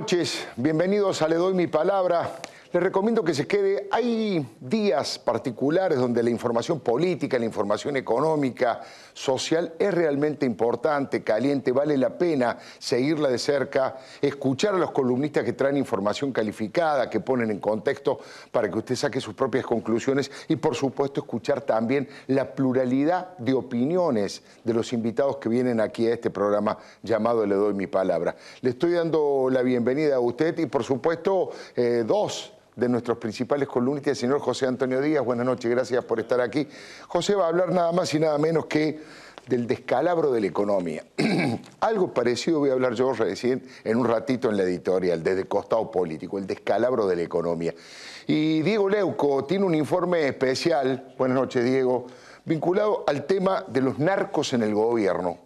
noches, bienvenidos a Le Doy Mi Palabra. Les recomiendo que se quede. Hay días particulares donde la información política, la información económica, social es realmente importante, caliente, vale la pena seguirla de cerca, escuchar a los columnistas que traen información calificada, que ponen en contexto para que usted saque sus propias conclusiones y, por supuesto, escuchar también la pluralidad de opiniones de los invitados que vienen aquí a este programa llamado Le Doy Mi Palabra. Le estoy dando la bienvenida a usted y, por supuesto, dos de nuestros principales columnistas, el señor José Antonio Díaz. Buenas noches, gracias por estar aquí. José va a hablar nada más y nada menos que del descalabro de la economía. Algo parecido voy a hablar yo recién en un ratito en la editorial, desde el costado político, el descalabro de la economía. Y Diego Leuco tiene un informe especial, buenas noches Diego, vinculado al tema de los narcos en el gobierno.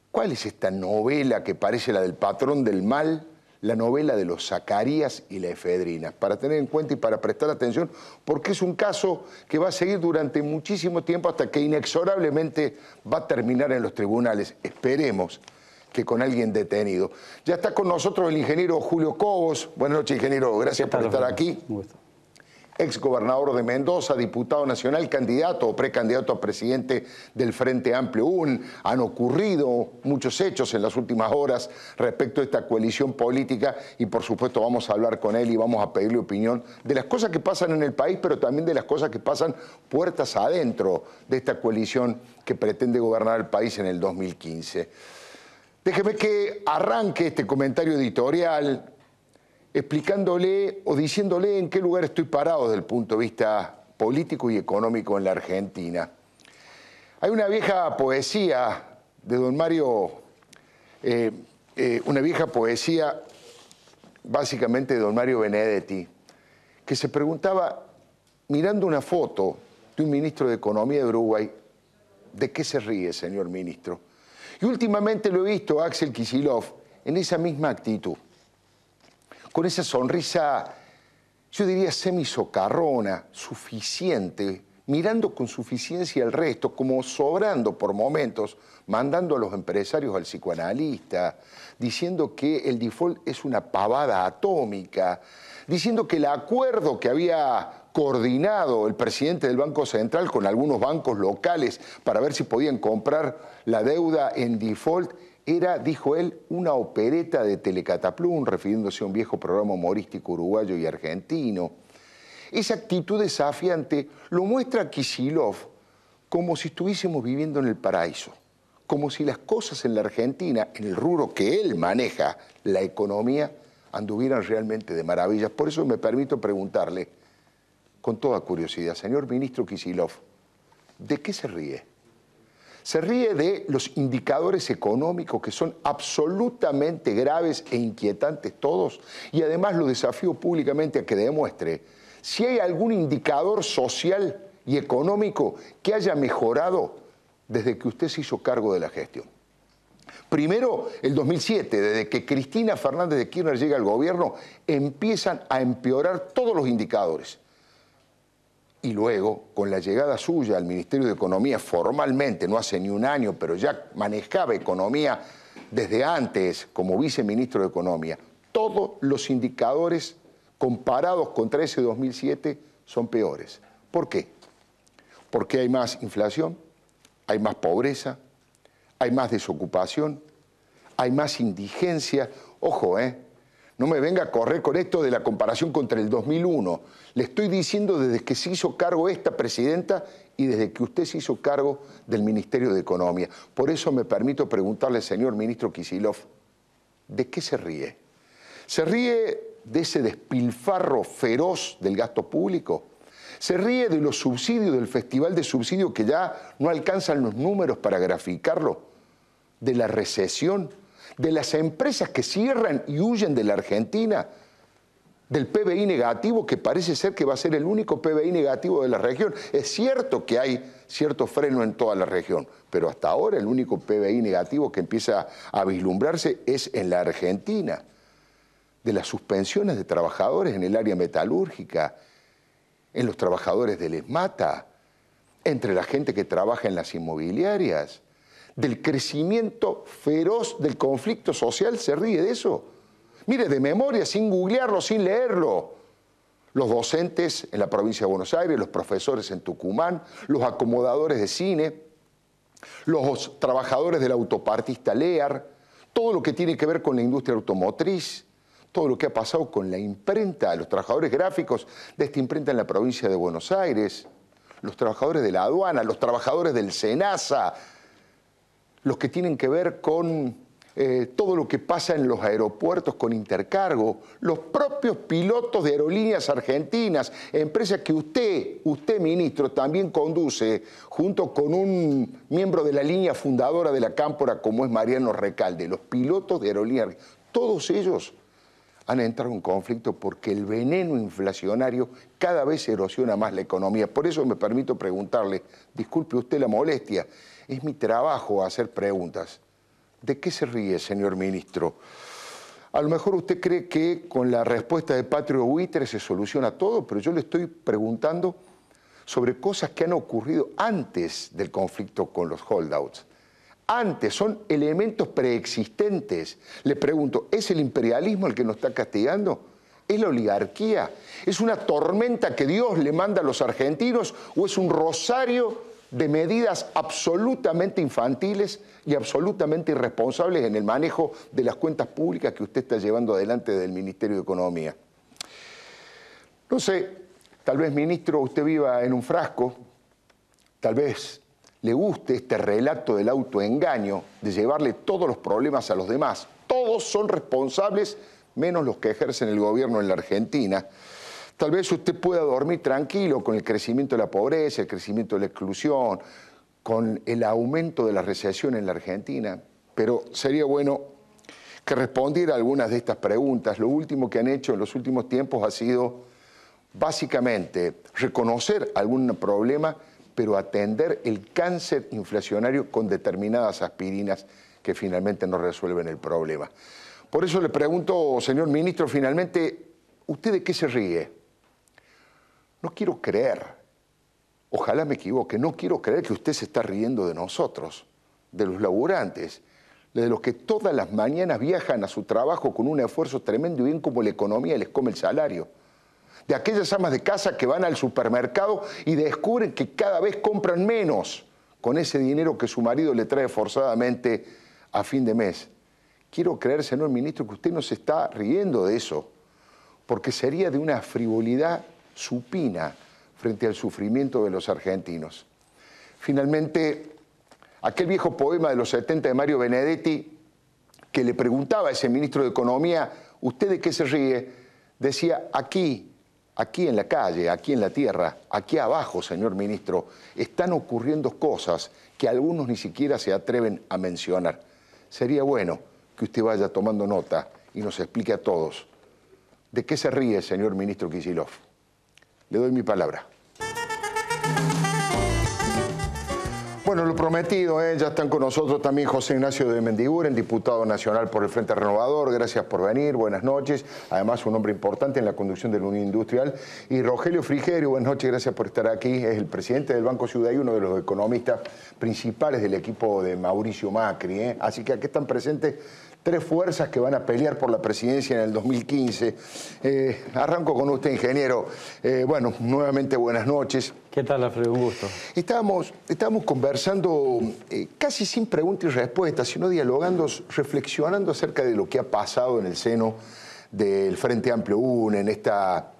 ¿Cuál es esta novela que parece la del patrón del mal? La novela de los Zacarías y la efedrina, para tener en cuenta y para prestar atención, porque es un caso que va a seguir durante muchísimo tiempo hasta que inexorablemente va a terminar en los tribunales. Esperemos que con alguien detenido. Ya está con nosotros el ingeniero Julio Cobos. Buenas noches, ingeniero, gracias por estar aquí. Un gusto. Ex gobernador de Mendoza, diputado nacional, candidato o precandidato a presidente del Frente Amplio. Han ocurrido muchos hechos en las últimas horas respecto a esta coalición política y por supuesto vamos a hablar con él y vamos a pedirle opinión de las cosas que pasan en el país, pero también de las cosas que pasan puertas adentro de esta coalición que pretende gobernar el país en el 2015. Déjeme que arranque este comentario editorial explicándole o diciéndole en qué lugar estoy parado desde el punto de vista político y económico en la Argentina. Hay una vieja poesía de don Mario, una vieja poesía básicamente de don Mario Benedetti, que se preguntaba, mirando una foto de un ministro de Economía de Uruguay, ¿de qué se ríe, señor ministro? Y últimamente lo he visto a Axel Kicillof en esa misma actitud, con esa sonrisa, yo diría semisocarrona, suficiente, mirando con suficiencia al resto, como sobrando por momentos, mandando a los empresarios al psicoanalista, diciendo que el default es una pavada atómica, diciendo que el acuerdo que había coordinado el presidente del Banco Central con algunos bancos locales para ver si podían comprar la deuda en default era, dijo él, una opereta de Telecataplum, refiriéndose a un viejo programa humorístico uruguayo y argentino. Esa actitud desafiante lo muestra Kicillof como si estuviésemos viviendo en el paraíso, como si las cosas en la Argentina, en el rubro que él maneja, la economía, anduvieran realmente de maravillas. Por eso me permito preguntarle, con toda curiosidad, señor ministro Kicillof, ¿de qué se ríe? Se ríe de los indicadores económicos que son absolutamente graves e inquietantes todos y además lo desafío públicamente a que demuestre si hay algún indicador social y económico que haya mejorado desde que usted se hizo cargo de la gestión. Primero, el 2007, desde que Cristina Fernández de Kirchner llega al gobierno, empiezan a empeorar todos los indicadores. Y luego, con la llegada suya al Ministerio de Economía formalmente, no hace ni un año, pero ya manejaba economía desde antes como viceministro de Economía, todos los indicadores comparados contra ese 2007 son peores. ¿Por qué? Porque hay más inflación, hay más pobreza, hay más desocupación, hay más indigencia. Ojo, no me venga a correr con esto de la comparación contra el 2001. Le estoy diciendo desde que se hizo cargo esta presidenta y desde que usted se hizo cargo del Ministerio de Economía. Por eso me permito preguntarle, señor ministro Kicillof, ¿de qué se ríe? ¿Se ríe de ese despilfarro feroz del gasto público? ¿Se ríe de los subsidios, del festival de subsidios que ya no alcanzan los números para graficarlo? ¿De la recesión? ¿De las empresas que cierran y huyen de la Argentina? ¿Del PBI negativo, que parece ser que va a ser el único PBI negativo de la región? Es cierto que hay cierto freno en toda la región, pero hasta ahora el único PBI negativo que empieza a vislumbrarse es en la Argentina. ¿De las suspensiones de trabajadores en el área metalúrgica, en los trabajadores del ESMATA, entre la gente que trabaja en las inmobiliarias? ¿Del crecimiento feroz del conflicto social? ¿Se ríe de eso? Mire, de memoria, sin googlearlo, sin leerlo. Los docentes en la provincia de Buenos Aires, los profesores en Tucumán, los acomodadores de cine, los trabajadores de la autopartista Lear, todo lo que tiene que ver con la industria automotriz, todo lo que ha pasado con la imprenta, los trabajadores gráficos de esta imprenta en la provincia de Buenos Aires, los trabajadores de la aduana, los trabajadores del SENASA, los que tienen que ver con todo lo que pasa en los aeropuertos con Intercargo, los propios pilotos de aerolíneas argentinas, empresas que usted ministro, también conduce junto con un miembro de la línea fundadora de la Cámpora como es Mariano Recalde, los pilotos de aerolíneas, todos ellos han entrado en conflicto porque el veneno inflacionario cada vez erosiona más la economía. Por eso me permito preguntarle, disculpe usted la molestia, es mi trabajo hacer preguntas. ¿De qué se ríe, señor ministro? A lo mejor usted cree que con la respuesta de Patrio Buitre se soluciona todo, pero yo le estoy preguntando sobre cosas que han ocurrido antes del conflicto con los holdouts. Antes, son elementos preexistentes. Le pregunto, ¿es el imperialismo el que nos está castigando? ¿Es la oligarquía? ¿Es una tormenta que Dios le manda a los argentinos o es un rosario de medidas absolutamente infantiles y absolutamente irresponsables en el manejo de las cuentas públicas que usted está llevando adelante del Ministerio de Economía? No sé, tal vez, ministro, usted viva en un frasco, tal vez le guste este relato del autoengaño, de llevarle todos los problemas a los demás. Todos son responsables, menos los que ejercen el gobierno en la Argentina. Tal vez usted pueda dormir tranquilo con el crecimiento de la pobreza, el crecimiento de la exclusión, con el aumento de la recesión en la Argentina, pero sería bueno que respondiera a algunas de estas preguntas. Lo último que han hecho en los últimos tiempos ha sido básicamente reconocer algún problema, pero atender el cáncer inflacionario con determinadas aspirinas que finalmente no resuelven el problema. Por eso le pregunto, señor ministro, finalmente, ¿usted de qué se ríe? No quiero creer, ojalá me equivoque, no quiero creer que usted se está riendo de nosotros, de los laburantes, de los que todas las mañanas viajan a su trabajo con un esfuerzo tremendo y ven cómo la economía les come el salario. De aquellas amas de casa que van al supermercado y descubren que cada vez compran menos con ese dinero que su marido le trae forzadamente a fin de mes. Quiero creer, señor ministro, que usted no se está riendo de eso, porque sería de una frivolidad supina frente al sufrimiento de los argentinos. Finalmente, aquel viejo poema de los 70 de Mario Benedetti, que le preguntaba a ese ministro de Economía, ¿usted de qué se ríe? Decía, aquí en la calle, aquí en la tierra, aquí abajo, señor ministro, están ocurriendo cosas que algunos ni siquiera se atreven a mencionar. Sería bueno que usted vaya tomando nota y nos explique a todos de qué se ríe, señor ministro Kicillof. Le doy mi palabra. Bueno, lo prometido, ya están con nosotros también José Ignacio de Mendiguren, diputado nacional por el Frente Renovador. Gracias por venir, buenas noches. Además, un hombre importante en la conducción de la Unión Industrial. Y Rogelio Frigerio, buenas noches, gracias por estar aquí. Es el presidente del Banco Ciudad y uno de los economistas principales del equipo de Mauricio Macri. Así que aquí están presentes tres fuerzas que van a pelear por la presidencia en el 2015. Arranco con usted, ingeniero. Bueno, nuevamente buenas noches. ¿Qué tal, Alfredo? Un gusto. Estábamos conversando casi sin pregunta y respuesta, sino dialogando, reflexionando acerca de lo que ha pasado en el seno del Frente Amplio UNE, en esta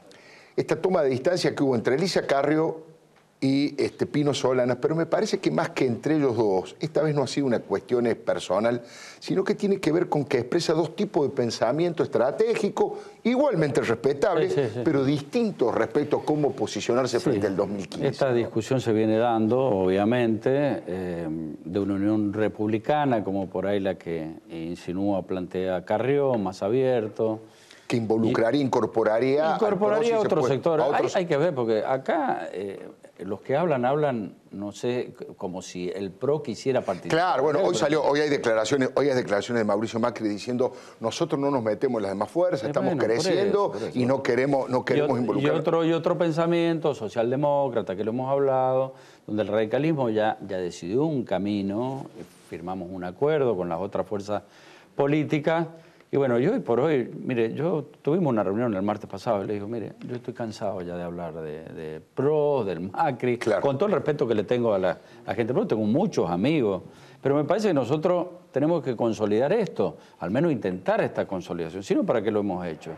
toma de distancia que hubo entre Elisa Carrió y Pino Solanas, pero me parece que más que entre ellos dos, esta vez no ha sido una cuestión personal, sino que tiene que ver con que expresa dos tipos de pensamiento estratégico, igualmente respetables, pero distintos respecto a cómo posicionarse frente al 2015. Esta discusión se viene dando, obviamente, de una unión republicana, como por ahí la que insinúa, plantea Carrió, más abierto. Que involucraría, incorporaría a otro sector. Hay que ver, porque acá los que hablan, no sé, como si el PRO quisiera participar. Claro, bueno, hoy hay declaraciones de Mauricio Macri diciendo nosotros no nos metemos en las demás fuerzas, estamos creciendo por eso. Y no queremos involucrar. Y otro pensamiento socialdemócrata, que lo hemos hablado, donde el radicalismo ya decidió un camino, firmamos un acuerdo con las otras fuerzas políticas, Y bueno, yo hoy por hoy, mire, tuvimos una reunión el martes pasado y le digo, mire, yo estoy cansado ya de hablar de PRO, del Macri, Claro. con todo el respeto que le tengo a la gente PRO, tengo muchos amigos, pero me parece que nosotros tenemos que consolidar esto, al menos intentar esta consolidación, sino para qué lo hemos hecho.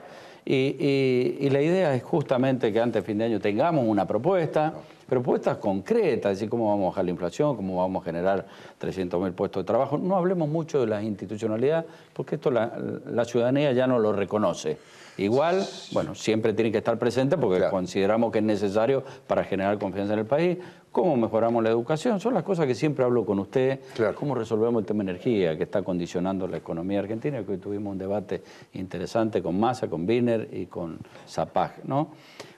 Y la idea es justamente que antes de fin de año tengamos una propuestas concretas, es decir, cómo vamos a bajar la inflación, cómo vamos a generar 300.000 puestos de trabajo. No hablemos mucho de la institucionalidad, porque esto la ciudadanía ya no lo reconoce. Igual, bueno, siempre tiene que estar presente porque claro, consideramos que es necesario para generar confianza en el país. ¿Cómo mejoramos la educación? Son las cosas que siempre hablo con usted. claro. ¿Cómo resolvemos el tema de energía que está condicionando la economía argentina? Que hoy tuvimos un debate interesante con Massa, con Wiener y con Zapag, ¿no?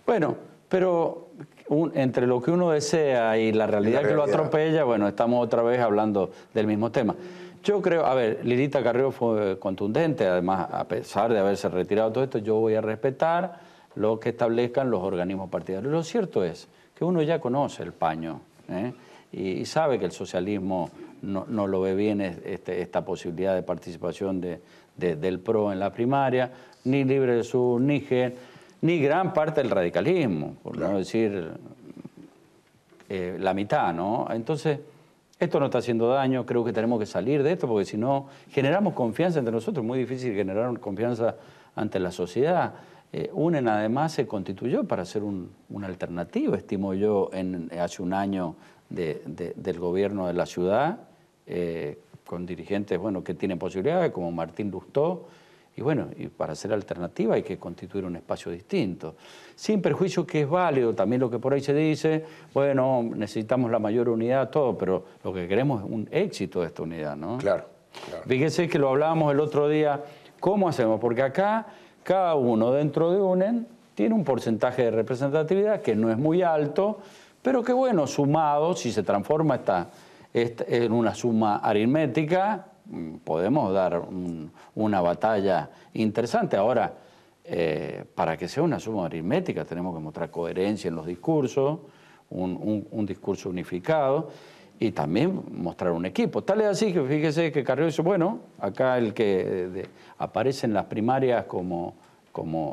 Bueno, pero entre lo que uno desea y la realidad que lo atropella, bueno, estamos otra vez hablando del mismo tema. Yo creo, a ver, Lilita Carrió fue contundente, además, a pesar de haberse retirado todo esto, yo voy a respetar lo que establezcan los organismos partidarios. Lo cierto es que uno ya conoce el paño, ¿eh? Y sabe que el socialismo no lo ve bien esta posibilidad de participación del PRO en la primaria, ni Libre del Sur, ni GEN, ni gran parte del radicalismo, por no decir la mitad, ¿no? Entonces, esto no está haciendo daño, creo que tenemos que salir de esto, porque si no, generamos confianza entre nosotros, muy difícil generar confianza ante la sociedad. UNEN además se constituyó para ser una alternativa, estimo yo, hace un año del gobierno de la ciudad, con dirigentes que tienen posibilidades, como Martín Lustó, y bueno, y para ser alternativa hay que constituir un espacio distinto. Sin perjuicio que es válido también lo que por ahí se dice, bueno, necesitamos la mayor unidad, todo, pero lo que queremos es un éxito de esta unidad, ¿no? Claro, claro. Fíjese que lo hablábamos el otro día, ¿cómo hacemos? Porque acá cada uno dentro de UNEN tiene un porcentaje de representatividad que no es muy alto, pero que bueno, sumado, si se transforma en una suma aritmética, podemos dar una batalla interesante. Ahora, para que sea una suma aritmética tenemos que mostrar coherencia en los discursos, un discurso unificado y también mostrar un equipo. Tal es así que fíjese que Carrió dice, bueno, acá el que aparece en las primarias como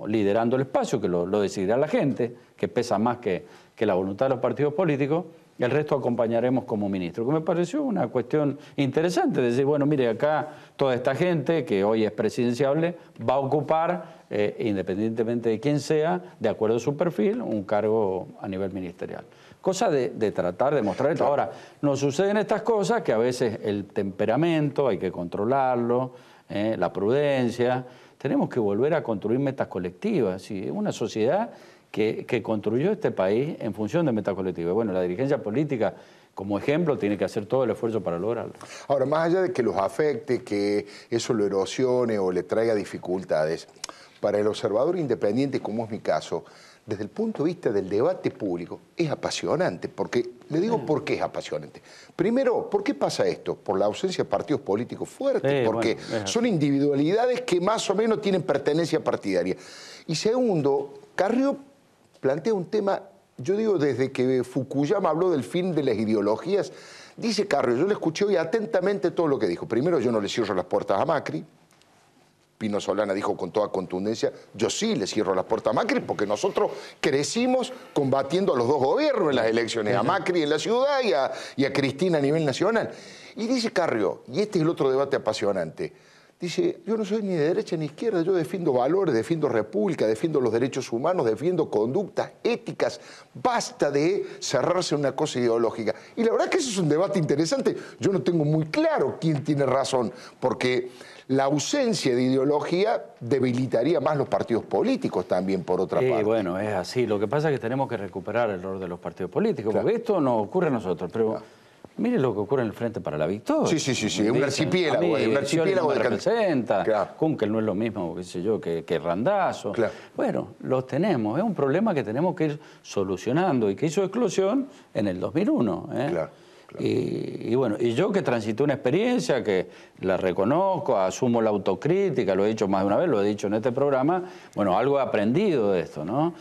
liderando el espacio, que lo decidirá la gente, que pesa más que la voluntad de los partidos políticos, el resto acompañaremos como ministro, que me pareció una cuestión interesante, decir, bueno, mire, acá toda esta gente que hoy es presidenciable va a ocupar, independientemente de quién sea, de acuerdo a su perfil, un cargo a nivel ministerial. Cosa de tratar de mostrar esto. Ahora, nos suceden estas cosas que a veces el temperamento hay que controlarlo, la prudencia, tenemos que volver a construir metas colectivas, ¿sí? Una sociedad que construyó este país en función de metas colectivas. Bueno, la dirigencia política, como ejemplo, tiene que hacer todo el esfuerzo para lograrlo. Ahora, más allá de que los afecte, que eso lo erosione o le traiga dificultades, para el observador independiente, como es mi caso, desde el punto de vista del debate público, es apasionante. Porque, le digo por qué es apasionante. Primero, ¿por qué pasa esto? Por la ausencia de partidos políticos fuertes, porque son individualidades que más o menos tienen pertenencia partidaria. Y segundo, Carrió plantea un tema, yo digo, desde que Fukuyama habló del fin de las ideologías, dice Carrió, yo le escuché hoy atentamente todo lo que dijo. Primero, yo no le cierro las puertas a Macri. Pino Solana dijo con toda contundencia, yo sí le cierro las puertas a Macri porque nosotros crecimos combatiendo a los dos gobiernos en las elecciones, a Macri en la ciudad y a Cristina a nivel nacional. Y dice Carrió, y este es el otro debate apasionante, dice, yo no soy ni de derecha ni de izquierda, yo defiendo valores, defiendo república, defiendo los derechos humanos, defiendo conductas éticas, basta de cerrarse en una cosa ideológica. Y la verdad que ese es un debate interesante, yo no tengo muy claro quién tiene razón, porque la ausencia de ideología debilitaría más los partidos políticos también, por otra parte. Bueno, es así, lo que pasa es que tenemos que recuperar el rol de los partidos políticos, porque esto no ocurre a nosotros, pero... Mire lo que ocurre en el Frente para la Victoria. Sí, un archipiélago. Un archipiélago de representa, Kunkel no es lo mismo, qué sé yo, que Randazzo. Claro. Bueno, los tenemos, es un problema que tenemos que ir solucionando y que hizo eclosión en el 2001. Claro. Y bueno, y yo que transité una experiencia, que la reconozco, asumo la autocrítica, lo he dicho más de una vez, lo he dicho en este programa, bueno, algo he aprendido de esto, ¿no?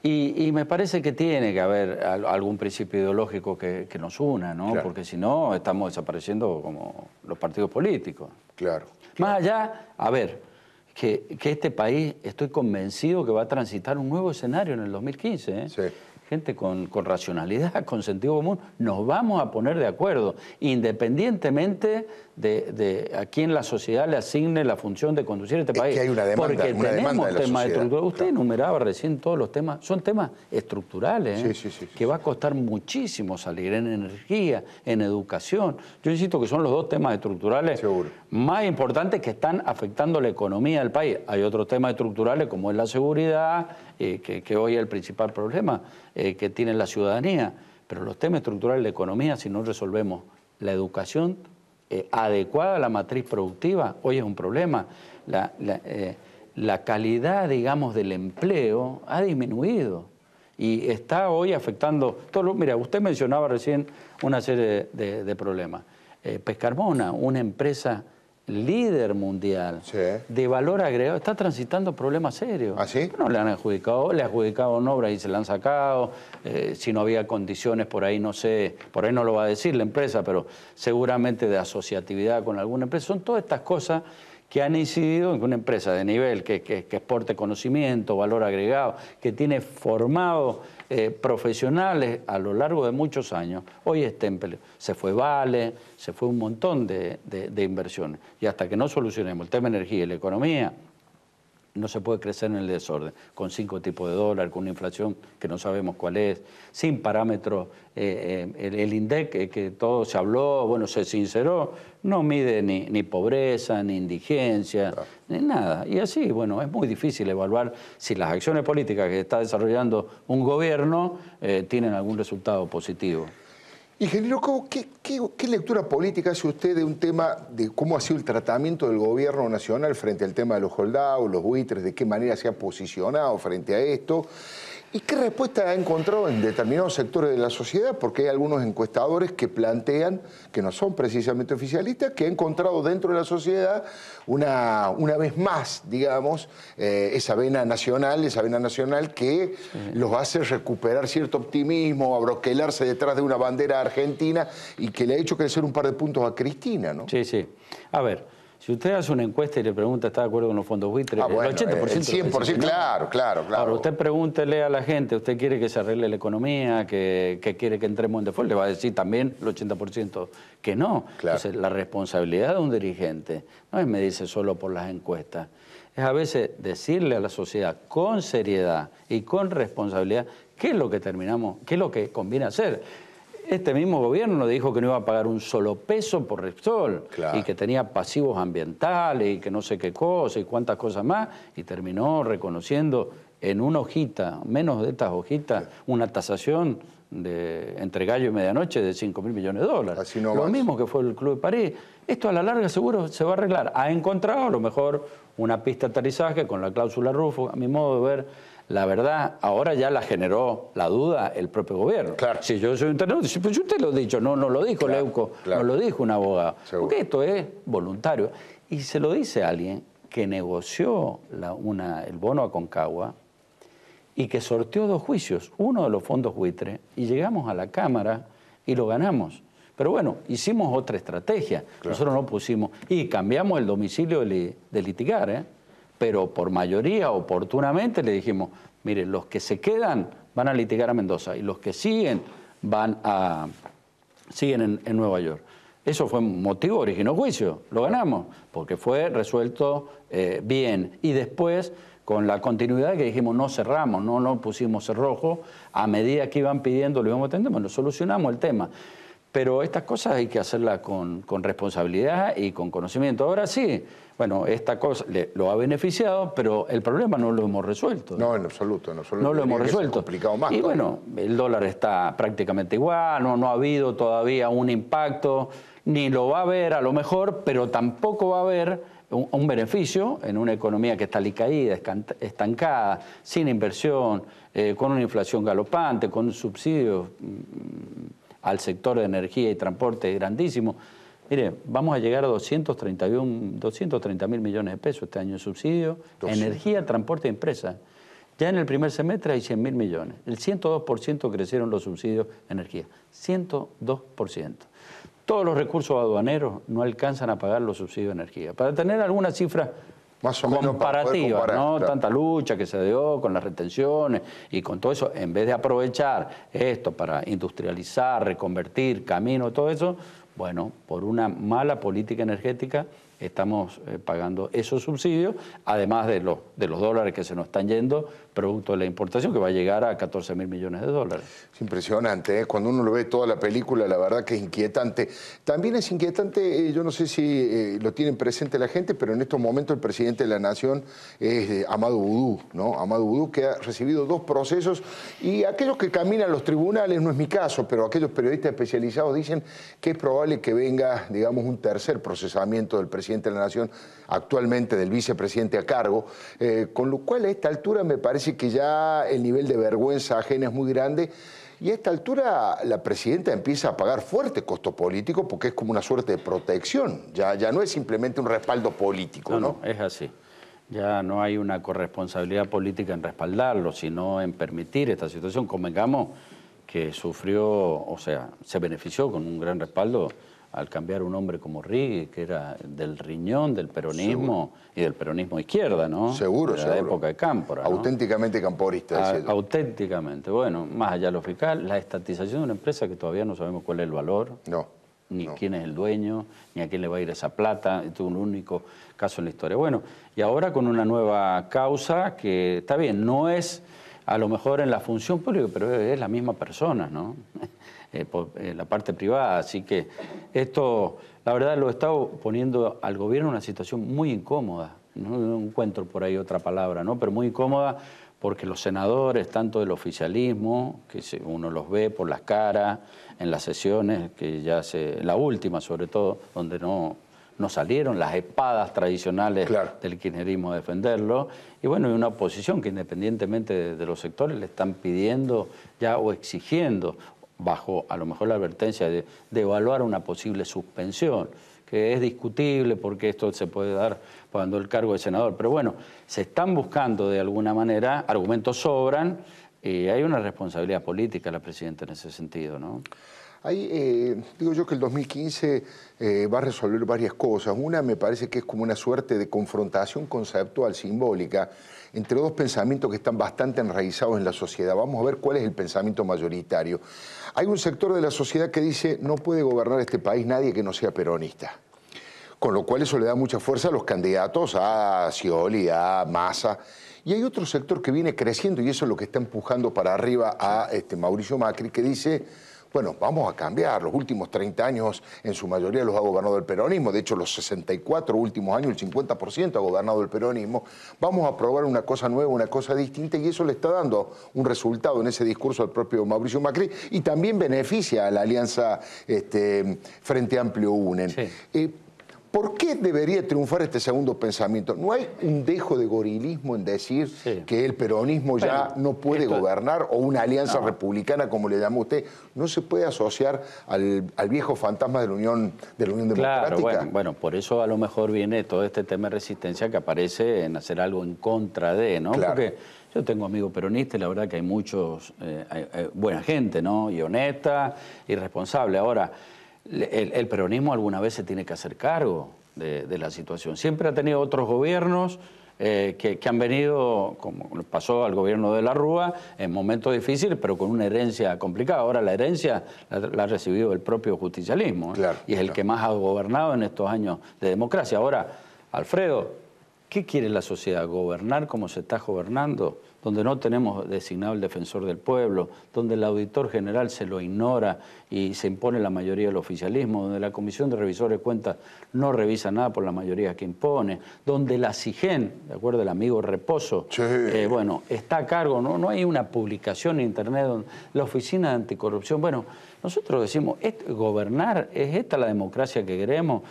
Y me parece que tiene que haber algún principio ideológico que nos una, ¿no? Claro. Porque si no, estamos desapareciendo como los partidos políticos. Claro. Más allá, a ver, que este país, estoy convencido que va a transitar un nuevo escenario en el 2015. Sí. Gente con racionalidad, con sentido común, nos vamos a poner de acuerdo, independientemente de a quién la sociedad le asigne la función de conducir este país. Que hay una demanda, porque una demanda de la temas sociedad. estructurales. Usted Claro. enumeraba recién todos los temas, son temas estructurales, Sí, que va a costar muchísimo salir en energía, en educación. Yo insisto que son los dos temas estructurales Seguro. más importantes que están afectando la economía del país. Hay otros temas estructurales como es la seguridad, que hoy es el principal problema que tiene la ciudadanía. Pero los temas estructurales de la economía, si no resolvemos la educación adecuada a la matriz productiva, hoy es un problema. La calidad, digamos, del empleo ha disminuido y está hoy afectando todo. Mira, usted mencionaba recién una serie de problemas. Pescarmona, una empresa líder mundial, Sí. de valor agregado, está transitando problemas serios. ¿Ah, sí? No le han adjudicado, le adjudicaron obras y se la han sacado. Si no había condiciones, por ahí no sé, por ahí no lo va a decir la empresa, pero seguramente de asociatividad con alguna empresa. Son todas estas cosas que han incidido en que una empresa de nivel que exporte conocimiento, valor agregado, que tiene formados profesionales a lo largo de muchos años, hoy está en peligro. Se fue Vale, se fue un montón de inversiones. Y hasta que no solucionemos el tema de energía y la economía, no se puede crecer en el desorden, con 5 tipos de dólar, con una inflación que no sabemos cuál es, sin parámetros. El INDEC, que todo se habló, bueno, se sinceró, no mide ni pobreza, ni indigencia, ni nada. Y así, bueno, es muy difícil evaluar si las acciones políticas que está desarrollando un gobierno tienen algún resultado positivo. Ingeniero Cobo, ¿qué lectura política hace usted de un tema de cómo ha sido el tratamiento del gobierno nacional frente al tema de los holdouts, los buitres, de qué manera se ha posicionado frente a esto? ¿Y qué respuesta ha encontrado en determinados sectores de la sociedad? Porque hay algunos encuestadores que plantean, que no son precisamente oficialistas, que ha encontrado dentro de la sociedad una vez más, digamos, esa vena nacional que los hace recuperar cierto optimismo, abroquelarse detrás de una bandera argentina y que le ha hecho crecer un par de puntos a Cristina, ¿no? Sí, sí. A ver, si usted hace una encuesta y le pregunta, ¿está de acuerdo con los fondos buitres? Bueno, el 80%. El 100%, claro. Ahora, usted pregúntele a la gente, ¿usted quiere que se arregle la economía, que quiere que entremos en default? Le va a decir también el 80% que no. Claro. Entonces, la responsabilidad de un dirigente no es medirse solo por las encuestas, es a veces decirle a la sociedad con seriedad y con responsabilidad qué es lo que terminamos, qué es lo que conviene hacer. Este mismo gobierno dijo que no iba a pagar un solo peso por Repsol, claro, y que tenía pasivos ambientales y que no sé qué cosa y cuántas cosas más, y terminó reconociendo en una hojita, menos de estas hojitas, una tasación entre gallo y medianoche de 5.000 millones de dólares. Así no lo más. mismo que fue el Club de París. Esto a la larga seguro se va a arreglar. Ha encontrado a lo mejor una pista de aterrizaje con la cláusula Rufo, a mi modo de ver. La verdad, ahora ya la generó la duda el propio gobierno. Claro. Si yo soy un internauta, pues usted lo ha dicho, no lo dijo claro, Leuco, claro, no lo dijo un abogado. Seguro. Porque esto es voluntario. Y se lo dice alguien que negoció el bono Aconcagua y que sorteó 2 juicios, uno de los fondos buitre, y llegamos a la Cámara y lo ganamos. Pero bueno, hicimos otra estrategia. Claro. Nosotros no pusimos, y cambiamos el domicilio de litigar, pero por mayoría, oportunamente, le dijimos, mire, los que se quedan van a litigar a Mendoza y los que siguen siguen en Nueva York. Eso fue un motivo, originó juicio, lo ganamos, porque fue resuelto bien. Y después, con la continuidad que dijimos, no cerramos, no pusimos cerrojo, a medida que iban pidiendo, lo íbamos atendiendo, bueno, solucionamos el tema. Pero estas cosas hay que hacerlas con responsabilidad y con conocimiento. Ahora sí, bueno, esta cosa lo ha beneficiado, pero el problema no lo hemos resuelto. No, en absoluto. No lo hemos resuelto. Complicado más y todavía. Bueno, el dólar está prácticamente igual, no ha habido todavía un impacto, ni lo va a haber a lo mejor, pero tampoco va a haber un beneficio en una economía que está alicaída, estancada, sin inversión, con una inflación galopante, con subsidios al sector de energía y transporte grandísimo. Mire, vamos a llegar a 230.000 millones de pesos este año en subsidio, energía, transporte y empresa. Ya en el primer semestre hay 100.000 millones. El 102% crecieron los subsidios de energía. 102%. Todos los recursos aduaneros no alcanzan a pagar los subsidios de energía. Para tener alguna cifra Más o menos para poder comparativa, comparar, ¿no? claro. Tanta lucha que se dio con las retenciones y con todo eso, en vez de aprovechar esto para industrializar, reconvertir, camino, todo eso, bueno, por una mala política energética estamos pagando esos subsidios, además de los dólares que se nos están yendo, producto de la importación, que va a llegar a 14.000 millones de dólares. Es impresionante, ¿eh? Cuando uno lo ve toda la película, la verdad que es inquietante. También es inquietante, yo no sé si lo tienen presente la gente, pero en estos momentos el presidente de la Nación es Amadou Oudou, ¿no? Amadou Oudou, que ha recibido 2 procesos, y aquellos que caminan a los tribunales, no es mi caso, pero aquellos periodistas especializados dicen que es probable que venga, digamos, un tercer procesamiento del presidente de la Nación, actualmente del vicepresidente a cargo, con lo cual a esta altura me parece que ya el nivel de vergüenza ajena es muy grande, y a esta altura la presidenta empieza a pagar fuerte costo político porque es como una suerte de protección, ya no es simplemente un respaldo político, ¿no? No, es así. Ya no hay una corresponsabilidad política en respaldarlo, sino en permitir esta situación. Convengamos que sufrió, o sea, se benefició con un gran respaldo al cambiar un hombre como Rigui, que era del riñón del peronismo. Seguro. Y del peronismo izquierda, ¿no? Seguro, de la época de Cámpora, ¿no? Auténticamente camporista. Auténticamente. Bueno, más allá de lo fiscal, la estatización de una empresa que todavía no sabemos cuál es el valor. Ni quién es el dueño, ni a quién le va a ir esa plata. Esto es un único caso en la historia. Bueno, y ahora con una nueva causa que, está bien, no es a lo mejor en la función pública, pero es la misma persona, ¿no? La parte privada, así que esto, la verdad, lo está poniendo al gobierno en una situación muy incómoda. No encuentro por ahí otra palabra, ¿no? Pero muy incómoda porque los senadores, tanto del oficialismo, que uno los ve por las caras, en las sesiones, que ya la última sobre todo, donde no salieron las espadas tradicionales del kirchnerismo a defenderlo, y bueno, y una oposición que independientemente de los sectores le están pidiendo ya o exigiendo, bajo a lo mejor la advertencia de evaluar una posible suspensión, que es discutible porque esto se puede dar cuando el cargo de senador. Pero bueno, se están buscando de alguna manera, argumentos sobran, y hay una responsabilidad política de la presidenta en ese sentido, ¿no? Digo yo que el 2015 va a resolver varias cosas. Una me parece que es como una suerte de confrontación conceptual, simbólica, entre 2 pensamientos que están bastante enraizados en la sociedad. Vamos a ver cuál es el pensamiento mayoritario. Hay un sector de la sociedad que dice no puede gobernar este país nadie que no sea peronista. Con lo cual eso le da mucha fuerza a los candidatos, a Scioli, a Massa. Y hay otro sector que viene creciendo y eso es lo que está empujando para arriba a Mauricio Macri, que dice, bueno, vamos a cambiar. Los últimos 30 años en su mayoría los ha gobernado el peronismo. De hecho, los 64 últimos años, el 50% ha gobernado el peronismo. Vamos a probar una cosa nueva, una cosa distinta, y eso le está dando un resultado en ese discurso al propio Mauricio Macri y también beneficia a la alianza Frente Amplio UNEN. Sí. ¿Por qué debería triunfar este segundo pensamiento? ¿No hay un dejo de gorilismo en decir que el peronismo ya no puede gobernar, o una alianza republicana, como le llama usted, no se puede asociar al viejo fantasma de la Unión Democrática? Claro, bueno, por eso a lo mejor viene todo este tema de resistencia que aparece en hacer algo en contra de, ¿no? Claro. Porque yo tengo amigos peronistas y la verdad que hay muchos, hay buena gente, ¿no? Y honesta y responsable. Ahora, el peronismo alguna vez se tiene que hacer cargo de la situación. Siempre ha tenido otros gobiernos que han venido, como pasó al gobierno de la Rúa, en momentos difíciles, pero con una herencia complicada. Ahora la herencia la ha recibido el propio justicialismo, y es el que más ha gobernado en estos años de democracia. Ahora, Alfredo, ¿qué quiere la sociedad? ¿Gobernar como se está gobernando? Donde no tenemos designado el defensor del pueblo, donde el auditor general se lo ignora y se impone la mayoría del oficialismo, donde la Comisión de Revisores de Cuentas no revisa nada por la mayoría que impone, donde la CIGEN, de acuerdo al amigo Reposo, bueno, está a cargo, no hay una publicación en internet donde la Oficina de Anticorrupción, bueno, nosotros decimos, gobernar, ¿es esta la democracia que queremos?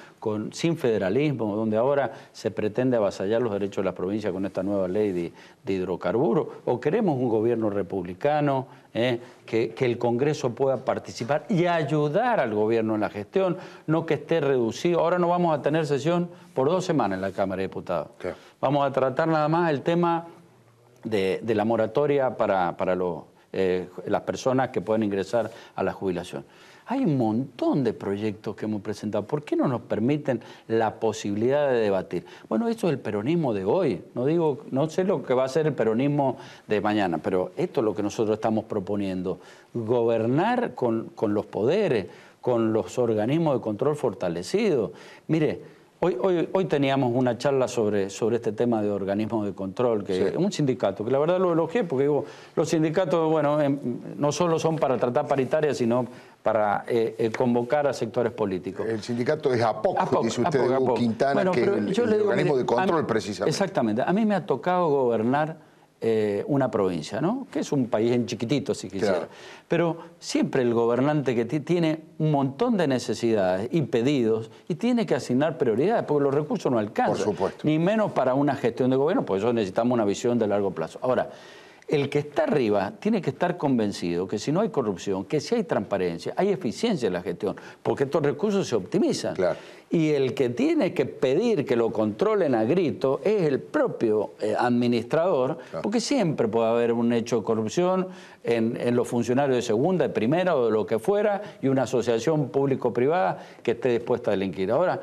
Sin federalismo, donde ahora se pretende avasallar los derechos de las provincias con esta nueva ley de hidrocarburos, o queremos un gobierno republicano, que el Congreso pueda participar y ayudar al gobierno en la gestión, no que esté reducido. Ahora no vamos a tener sesión por 2 semanas en la Cámara de Diputados. Vamos a tratar nada más el tema de la moratoria para los las personas que pueden ingresar a la jubilación. Hay un montón de proyectos que hemos presentado. ¿Por qué no nos permiten la posibilidad de debatir? Bueno, eso es el peronismo de hoy. No sé lo que va a ser el peronismo de mañana, pero esto es lo que nosotros estamos proponiendo. Gobernar con los poderes, con los organismos de control fortalecidos. Mire, hoy teníamos una charla sobre este tema de organismos de control, que es un sindicato, que la verdad lo elogié, porque digo, los sindicatos, bueno, no solo son para tratar paritaria, sino para convocar a sectores políticos. El sindicato es APOC, dice usted, de Hugo Quintana, bueno, que es el organismo de control, precisamente. Exactamente. A mí me ha tocado gobernar una provincia, ¿no? Que es un país en chiquitito, si quisiera. Claro. Pero siempre el gobernante que tiene un montón de necesidades y pedidos y tiene que asignar prioridades, porque los recursos no alcanzan. Por supuesto. Ni menos para una gestión de gobierno, porque eso necesitamos una visión de largo plazo. Ahora, el que está arriba tiene que estar convencido que si no hay corrupción, que si hay transparencia, hay eficiencia en la gestión, porque estos recursos se optimizan. Claro. Y el que tiene que pedir que lo controlen a grito es el propio administrador, claro, porque siempre puede haber un hecho de corrupción en los funcionarios de segunda, de primera o de lo que fuera, y una asociación público-privada que esté dispuesta a delinquir. Ahora,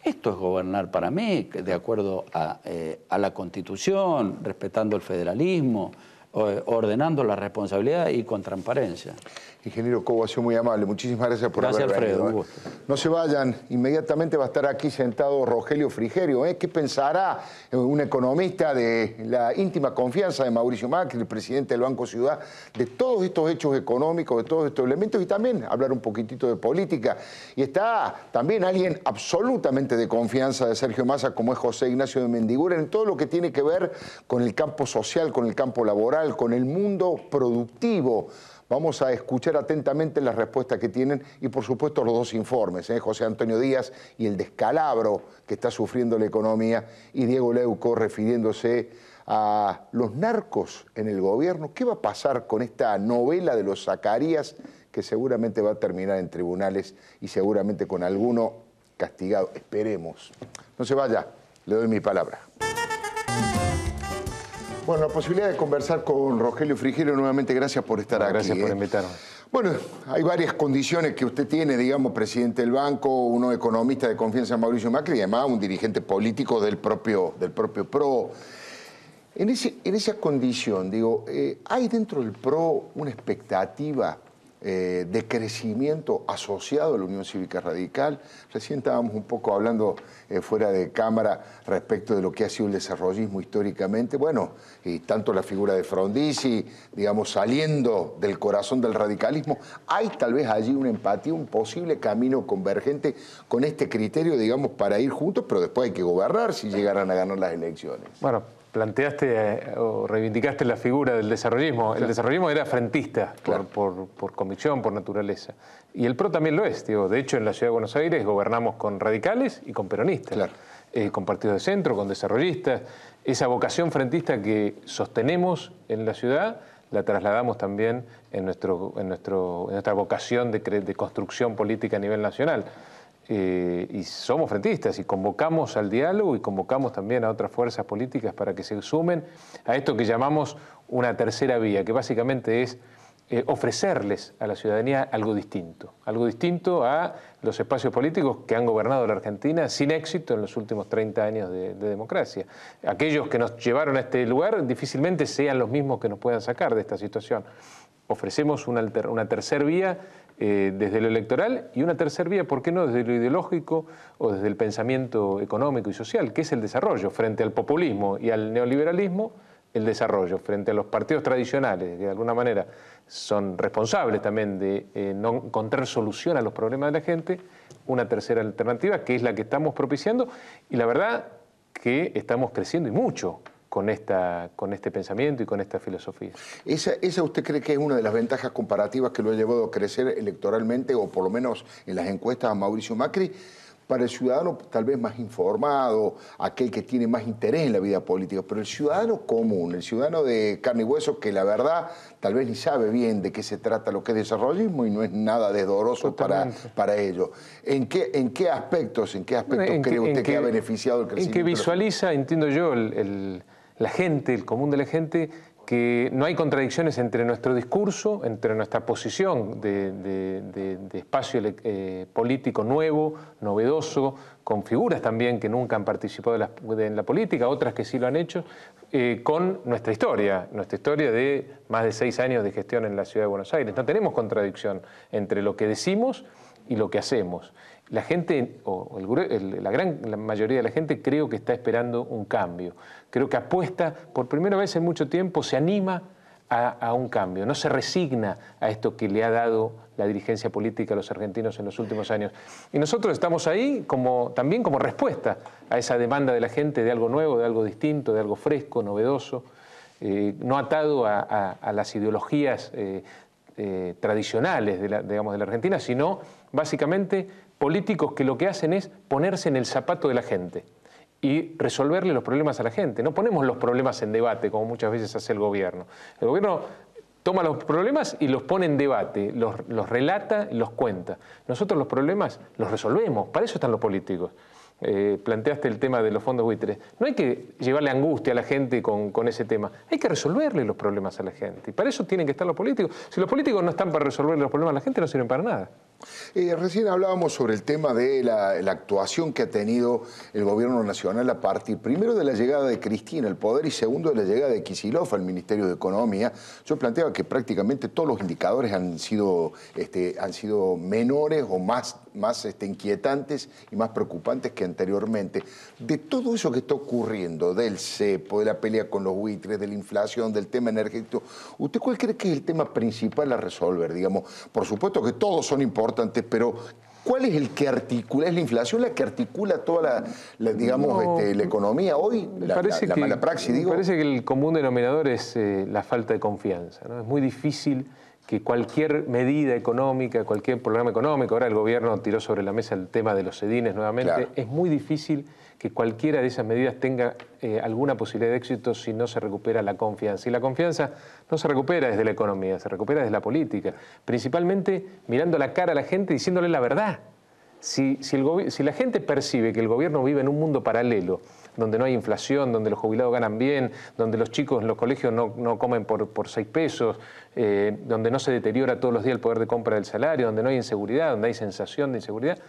esto es gobernar para mí, de acuerdo a la Constitución, respetando el federalismo, ordenando la responsabilidad y con transparencia. Ingeniero Cobo, ha sido muy amable. Muchísimas gracias por haber venido. Gracias, Alfredo. Un gusto. No se vayan. Inmediatamente va a estar aquí sentado Rogelio Frigerio. ¿Qué pensará un economista de la íntima confianza de Mauricio Macri, el presidente del Banco Ciudad, de todos estos hechos económicos, de todos estos elementos, y también hablar un poquitito de política? Y está también alguien absolutamente de confianza de Sergio Massa, como es José Ignacio de Mendiguren, en todo lo que tiene que ver con el campo social, con el campo laboral, con el mundo productivo. Vamos a escuchar atentamente las respuestas que tienen y, por supuesto, los dos informes, José Antonio Díaz y el descalabro que está sufriendo la economía, y Diego Leuco refiriéndose a los narcos en el gobierno. ¿Qué va a pasar con esta novela de los Zacarías, que seguramente va a terminar en tribunales y seguramente con alguno castigado? Esperemos. No se vaya, le doy mi palabra. Bueno, la posibilidad de conversar con Rogelio Frigerio, nuevamente gracias por estar aquí. Gracias por invitarme. Bueno, hay varias condiciones que usted tiene, digamos, presidente del banco, uno economista de confianza en Mauricio Macri y además un dirigente político del propio PRO. En esa condición, digo, ¿hay dentro del PRO una expectativa de crecimiento asociado a la Unión Cívica Radical? Recién estábamos un poco hablando fuera de cámara respecto de lo que ha sido el desarrollismo históricamente. Bueno, y tanto la figura de Frondizi, digamos, saliendo del corazón del radicalismo, ¿hay tal vez allí una empatía, un posible camino convergente con este criterio, digamos, para ir juntos, pero después hay que gobernar si llegaran a ganar las elecciones? Bueno, planteaste o reivindicaste la figura del desarrollismo. Claro. El desarrollismo era frentista, claro, por convicción, por naturaleza. Y el PRO también lo es. Digo. De hecho, en la Ciudad de Buenos Aires gobernamos con radicales y con peronistas. Claro. Con partidos de centro, con desarrollistas. Esa vocación frentista que sostenemos en la ciudad la trasladamos también en nuestra vocación de construcción política a nivel nacional. Y somos frentistas y convocamos al diálogo y convocamos también a otras fuerzas políticas para que se sumen a esto que llamamos una tercera vía, que básicamente es ofrecerles a la ciudadanía algo distinto a los espacios políticos que han gobernado la Argentina sin éxito en los últimos 30 años de democracia. Aquellos que nos llevaron a este lugar difícilmente sean los mismos que nos puedan sacar de esta situación. Ofrecemos una tercera vía desde lo electoral y una tercera vía, ¿por qué no?, desde lo ideológico o desde el pensamiento económico y social, que es el desarrollo. Frente al populismo y al neoliberalismo, el desarrollo. Frente a los partidos tradicionales, que de alguna manera son responsables también de no encontrar solución a los problemas de la gente, una tercera alternativa, que es la que estamos propiciando, y la verdad que estamos creciendo y mucho con este pensamiento y con esta filosofía. ¿Esa usted cree que es una de las ventajas comparativas que lo ha llevado a crecer electoralmente, o por lo menos en las encuestas, a Mauricio Macri? Para el ciudadano tal vez más informado, aquel que tiene más interés en la vida política, pero el ciudadano común, el ciudadano de carne y hueso, que la verdad tal vez ni sabe bien de qué se trata lo que es desarrollismo y no es nada desdoroso para ello. ¿En qué aspectos cree usted que ha beneficiado el crecimiento? En que visualiza, entiendo yo, la gente, el común de la gente, porque no hay contradicciones entre nuestro discurso, entre nuestra posición de espacio político nuevo, novedoso, con figuras también que nunca han participado en la política, otras que sí lo han hecho, con nuestra historia de más de 6 años de gestión en la Ciudad de Buenos Aires. No tenemos contradicción entre lo que decimos y lo que hacemos. La gente, la mayoría de la gente, creo que está esperando un cambio. Creo que apuesta, por primera vez en mucho tiempo, se anima a un cambio. No se resigna a esto que le ha dado la dirigencia política a los argentinos en los últimos años. Y nosotros estamos ahí también como respuesta a esa demanda de la gente de algo nuevo, de algo distinto, de algo fresco, novedoso, no atado a las ideologías tradicionales de la Argentina, sino básicamente políticos que lo que hacen es ponerse en el zapato de la gente y resolverle los problemas a la gente. No ponemos los problemas en debate, como muchas veces hace el gobierno. El gobierno toma los problemas y los pone en debate, los relata y los cuenta. Nosotros los problemas los resolvemos, para eso están los políticos. Planteaste el tema de los fondos buitres. No hay que llevarle angustia a la gente con ese tema. Hay que resolverle los problemas a la gente. Y para eso tienen que estar los políticos. Si los políticos no están para resolverle los problemas a la gente, no sirven para nada. Recién hablábamos sobre el tema de la actuación que ha tenido el gobierno nacional a partir, primero, de la llegada de Cristina al poder y segundo, de la llegada de Kicillof al Ministerio de Economía. Yo planteaba que prácticamente todos los indicadores han sido menores o más inquietantes y más preocupantes que anteriormente. De todo eso que está ocurriendo, del cepo, de la pelea con los buitres, de la inflación, del tema energético, ¿usted cuál cree que es el tema principal a resolver? Digamos, por supuesto que todos son importantes, pero ¿cuál es el que articula? ¿Es la inflación la que articula toda la economía hoy? La mala praxis, digo. Me parece que el común denominador es la falta de confianza, ¿no? Es muy difícil que cualquier medida económica, cualquier programa económico, ahora el gobierno tiró sobre la mesa el tema de los sedines nuevamente, claro. Es muy difícil que cualquiera de esas medidas tenga alguna posibilidad de éxito si no se recupera la confianza. Y la confianza no se recupera desde la economía, se recupera desde la política, principalmente mirando la cara a la gente y diciéndole la verdad. Si la gente percibe que el gobierno vive en un mundo paralelo, donde no hay inflación, donde los jubilados ganan bien, donde los chicos en los colegios no comen por 6 pesos, donde no se deteriora todos los días el poder de compra del salario, donde no hay inseguridad, donde hay sensación de inseguridad,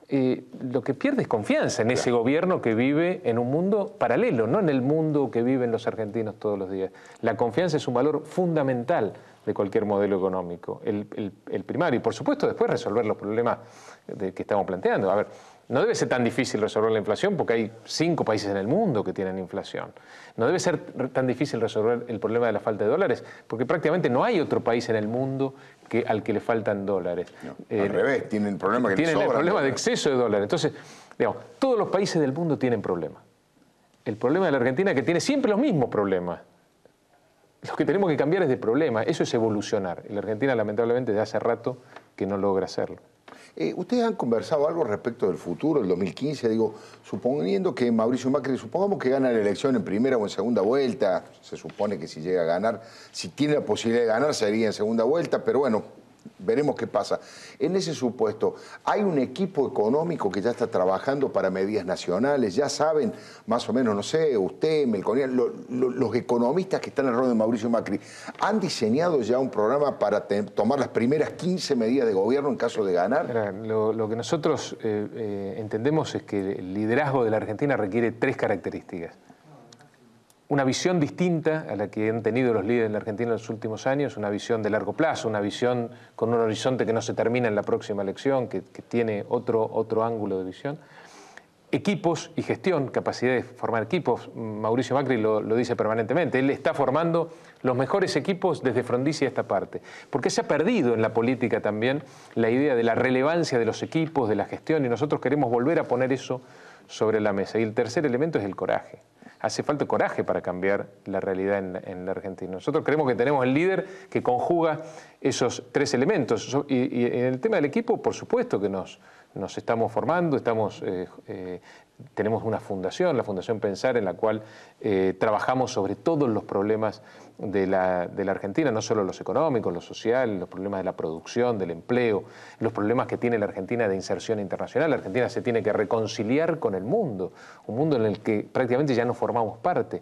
lo que pierde es confianza en ese gobierno que vive en un mundo paralelo, no en el mundo que viven los argentinos todos los días. La confianza es un valor fundamental de cualquier modelo económico, el primario. Y por supuesto después resolver los problemas que estamos planteando. A ver, no debe ser tan difícil resolver la inflación porque hay 5 países en el mundo que tienen inflación. No debe ser tan difícil resolver el problema de la falta de dólares porque prácticamente no hay otro país en el mundo al que le faltan dólares. No, al revés, tienen el problema de exceso de dólares. Entonces, digamos, todos los países del mundo tienen problemas. El problema de la Argentina es que tiene siempre los mismos problemas. Lo que tenemos que cambiar es de problema, eso es evolucionar. Y la Argentina, lamentablemente, desde hace rato que no logra hacerlo. ¿Ustedes han conversado algo respecto del futuro, el 2015? Digo, suponiendo que Mauricio Macri, supongamos que gana la elección en primera o en segunda vuelta, se supone que si llega a ganar, si tiene la posibilidad de ganar, sería en segunda vuelta, pero bueno, veremos qué pasa. En ese supuesto, ¿hay un equipo económico que ya está trabajando para medidas nacionales? Ya saben, más o menos, no sé, usted, Melconian, los economistas que están alrededor de Mauricio Macri, ¿han diseñado ya un programa para tomar las primeras 15 medidas de gobierno en caso de ganar? Mira, lo que nosotros entendemos es que el liderazgo de la Argentina requiere 3 características. Una visión distinta a la que han tenido los líderes de la Argentina en los últimos años, una visión de largo plazo, una visión con un horizonte que no se termina en la próxima elección, que tiene otro ángulo de visión. Equipos y gestión, capacidad de formar equipos. Mauricio Macri lo dice permanentemente, él está formando los mejores equipos desde Frondizi a esta parte, porque se ha perdido en la política también la idea de la relevancia de los equipos, de la gestión, y nosotros queremos volver a poner eso sobre la mesa. Y el tercer elemento es el coraje. Hace falta coraje para cambiar la realidad en la Argentina. Nosotros creemos que tenemos el líder que conjuga esos 3 elementos. Y en el tema del equipo, por supuesto que nos estamos formando, tenemos una fundación, la Fundación Pensar, en la cual trabajamos sobre todos los problemas de la Argentina, no solo los económicos, los sociales, los problemas de la producción, del empleo, los problemas que tiene la Argentina de inserción internacional. La Argentina se tiene que reconciliar con el mundo, un mundo en el que prácticamente ya no formamos parte.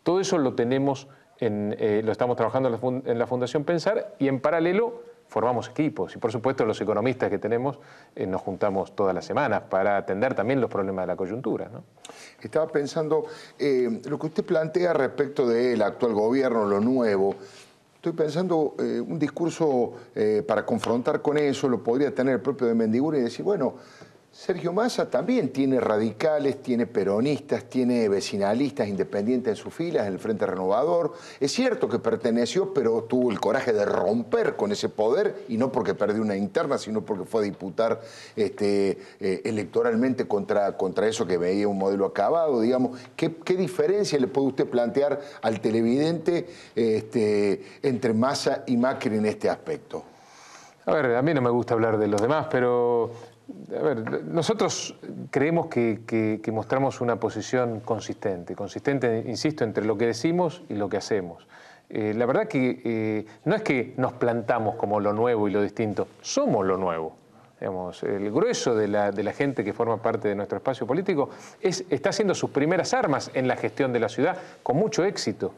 Todo eso lo tenemos lo estamos trabajando en la Fundación Pensar, y en paralelo formamos equipos. Y por supuesto los economistas que tenemos nos juntamos todas las semanas para atender también los problemas de la coyuntura, ¿no? Estaba pensando, lo que usted plantea respecto del actual gobierno, lo nuevo. Estoy pensando, un discurso para confrontar con eso lo podría tener el propio de Mendiguren y decir, bueno, Sergio Massa también tiene radicales, tiene peronistas, tiene vecinalistas independientes en sus filas, en el Frente Renovador. Es cierto que perteneció, pero tuvo el coraje de romper con ese poder, y no porque perdió una interna, sino porque fue a diputar electoralmente contra eso que veía un modelo acabado, digamos. ¿Qué diferencia le puede usted plantear al televidente entre Massa y Macri en este aspecto? A ver, a mí no me gusta hablar de los demás, pero... A ver, nosotros creemos que mostramos una posición consistente, insisto, entre lo que decimos y lo que hacemos. La verdad que no es que nos plantamos como lo nuevo y lo distinto, somos lo nuevo. Digamos, el grueso de la gente que forma parte de nuestro espacio político está haciendo sus primeras armas en la gestión de la ciudad con mucho éxito.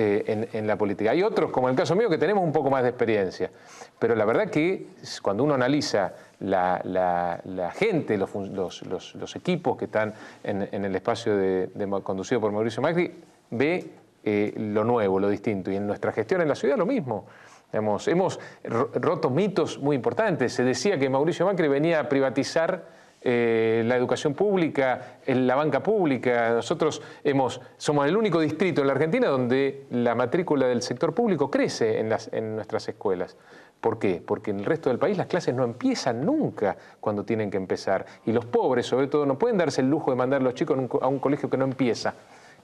En la política. Hay otros, como el caso mío, que tenemos un poco más de experiencia. Pero la verdad que cuando uno analiza la gente, los equipos que están en el espacio conducido por Mauricio Macri, ve lo nuevo, lo distinto. Y en nuestra gestión en la ciudad lo mismo. Digamos, hemos roto mitos muy importantes. Se decía que Mauricio Macri venía a privatizar la educación pública, la banca pública. Nosotros somos el único distrito en la Argentina donde la matrícula del sector público crece en nuestras escuelas. ¿Por qué? Porque en el resto del país las clases no empiezan nunca cuando tienen que empezar. Y los pobres, sobre todo, no pueden darse el lujo de mandar a los chicos a un colegio que no empieza,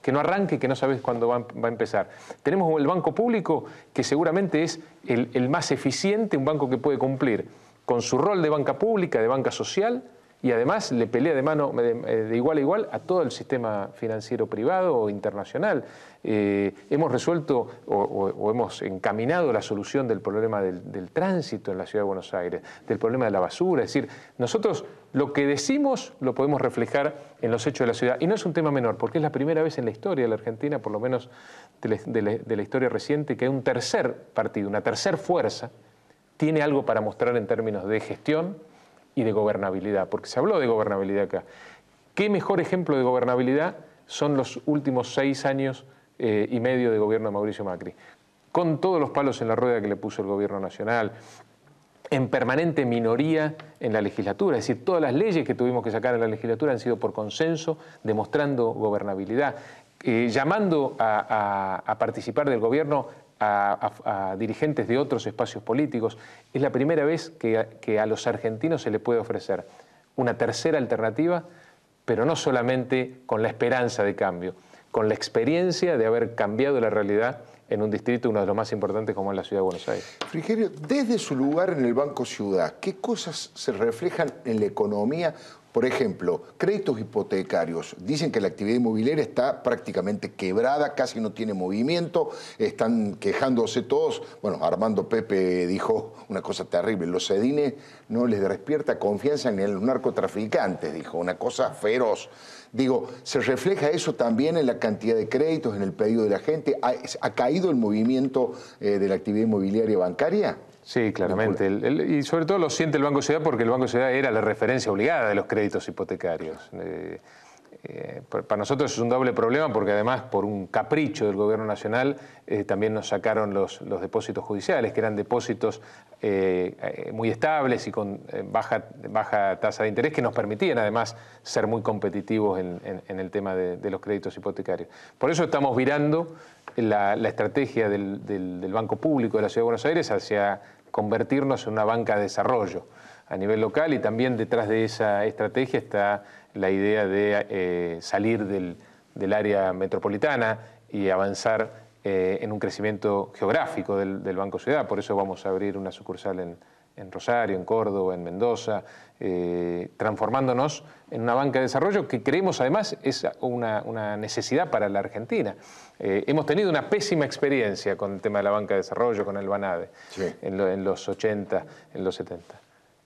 que no arranque, que no sabes cuándo va a empezar. Tenemos el banco público, que seguramente es el más eficiente, un banco que puede cumplir con su rol de banca pública, de banca social, y además le pelea de igual a igual a todo el sistema financiero privado o internacional. Hemos resuelto o hemos encaminado la solución del problema del tránsito en la Ciudad de Buenos Aires, del problema de la basura. Es decir, nosotros lo que decimos lo podemos reflejar en los hechos de la ciudad. Y no es un tema menor, porque es la primera vez en la historia de la Argentina, por lo menos de la historia reciente, que un tercer partido, una tercer fuerza, tiene algo para mostrar en términos de gestión y de gobernabilidad, porque se habló de gobernabilidad acá. ¿Qué mejor ejemplo de gobernabilidad son los últimos 6 años y medio de gobierno de Mauricio Macri? Con todos los palos en la rueda que le puso el gobierno nacional, en permanente minoría en la legislatura, es decir, todas las leyes que tuvimos que sacar en la legislatura han sido por consenso, demostrando gobernabilidad, llamando a participar del gobierno a dirigentes de otros espacios políticos. Es la primera vez que a los argentinos se les puede ofrecer una tercera alternativa, pero no solamente con la esperanza de cambio, con la experiencia de haber cambiado la realidad en un distrito, uno de los más importantes como es la Ciudad de Buenos Aires. Frigerio, desde su lugar en el Banco Ciudad, ¿qué cosas se reflejan en la economía? Por ejemplo, créditos hipotecarios. Dicen que la actividad inmobiliaria está prácticamente quebrada, casi no tiene movimiento, están quejándose todos. Bueno, Armando Pepe dijo una cosa terrible, los sedines no les despierta confianza en los narcotraficantes, dijo, una cosa feroz. Digo, ¿se refleja eso también en la cantidad de créditos, en el pedido de la gente? ¿Ha caído el movimiento de la actividad inmobiliaria bancaria? Sí, claramente. Y sobre todo lo siente el Banco Ciudad porque el Banco Ciudad era la referencia obligada de los créditos hipotecarios. Para nosotros es un doble problema porque además por un capricho del Gobierno Nacional también nos sacaron los depósitos judiciales, que eran depósitos muy estables y con baja tasa de interés, que nos permitían además ser muy competitivos en el tema de los créditos hipotecarios. Por eso estamos virando la estrategia del Banco Público de la Ciudad de Buenos Aires hacia convertirnos en una banca de desarrollo a nivel local, y también detrás de esa estrategia está la idea de salir del área metropolitana y avanzar en un crecimiento geográfico del Banco Ciudad. Por eso vamos a abrir una sucursal en Rosario, en Córdoba, en Mendoza, transformándonos en una banca de desarrollo que creemos además es una necesidad para la Argentina. Hemos tenido una pésima experiencia con el tema de la banca de desarrollo, con el BANADE, sí, en los 80, en los 70.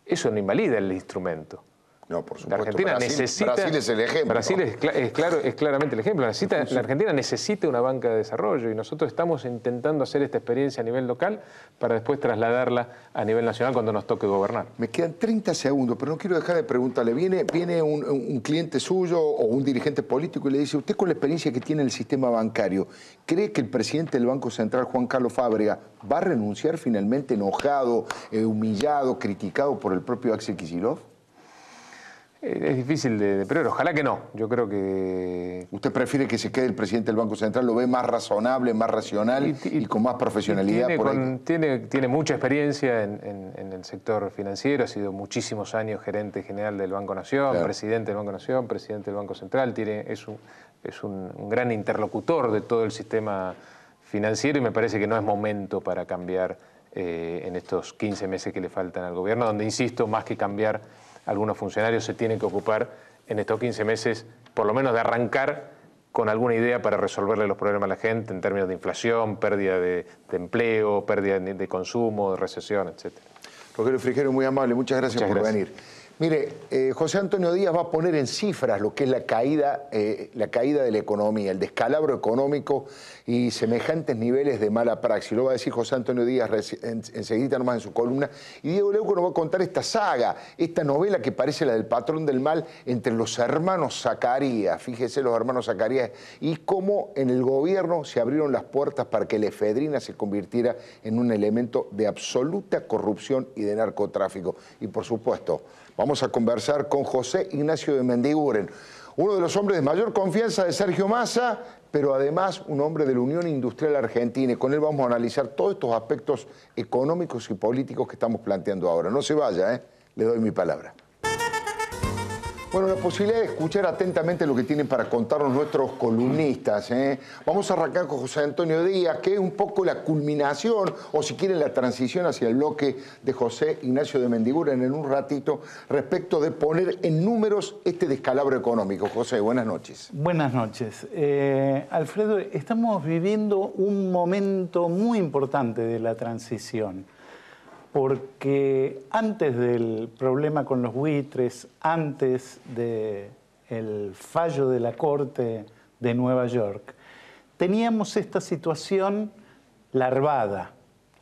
Eso no invalida el instrumento. No, por supuesto. La Argentina necesita... Brasil es el ejemplo. Brasil es claramente el ejemplo. La Argentina necesita una banca de desarrollo y nosotros estamos intentando hacer esta experiencia a nivel local para después trasladarla a nivel nacional cuando nos toque gobernar. Me quedan 30 segundos, pero no quiero dejar de preguntarle. Viene un cliente suyo o un dirigente político y le dice, usted con la experiencia que tiene en el sistema bancario, ¿cree que el presidente del Banco Central, Juan Carlos Fábrega, va a renunciar finalmente enojado, humillado, criticado por el propio Axel Kicillof? Es difícil pero ojalá que no. Yo creo que... ¿Usted prefiere que se quede el presidente del Banco Central? ¿Lo ve más razonable, más racional y con más profesionalidad? Tiene mucha experiencia en el sector financiero, ha sido muchísimos años gerente general del Banco Nación, claro, presidente del Banco Nación, presidente del Banco Central, es un gran interlocutor de todo el sistema financiero y me parece que no es momento para cambiar en estos 15 meses que le faltan al gobierno, donde, insisto, más que cambiar algunos funcionarios, se tienen que ocupar en estos 15 meses, por lo menos de arrancar con alguna idea para resolverle los problemas a la gente en términos de inflación, pérdida de empleo, pérdida de consumo, de recesión, etc. Rogelio Frigerio, muy amable, muchas gracias por venir. Mire, José Antonio Díaz va a poner en cifras lo que es la caída de la economía, el descalabro económico y semejantes niveles de mala praxis. Lo va a decir José Antonio Díaz enseguida nomás en su columna. Y Diego Leuco nos va a contar esta saga, esta novela que parece la del patrón del mal entre los hermanos Zacarías. Fíjese, los hermanos Zacarías, y cómo en el gobierno se abrieron las puertas para que la efedrina se convirtiera en un elemento de absoluta corrupción y de narcotráfico. Y por supuesto, vamos a conversar con José Ignacio de Mendiguren, uno de los hombres de mayor confianza de Sergio Massa, pero además un hombre de la Unión Industrial Argentina. Y con él vamos a analizar todos estos aspectos económicos y políticos que estamos planteando ahora. No se vaya, le doy mi palabra. Bueno, la posibilidad de escuchar atentamente lo que tienen para contarnos nuestros columnistas. Vamos a arrancar con José Antonio Díaz, que es un poco la culminación, o si quieren la transición hacia el bloque de José Ignacio de Mendiguren en un ratito, respecto de poner en números este descalabro económico. José, buenas noches. Buenas noches. Alfredo, estamos viviendo un momento muy importante de la transición, porque antes del problema con los buitres, antes del fallo de la Corte de Nueva York, teníamos esta situación larvada,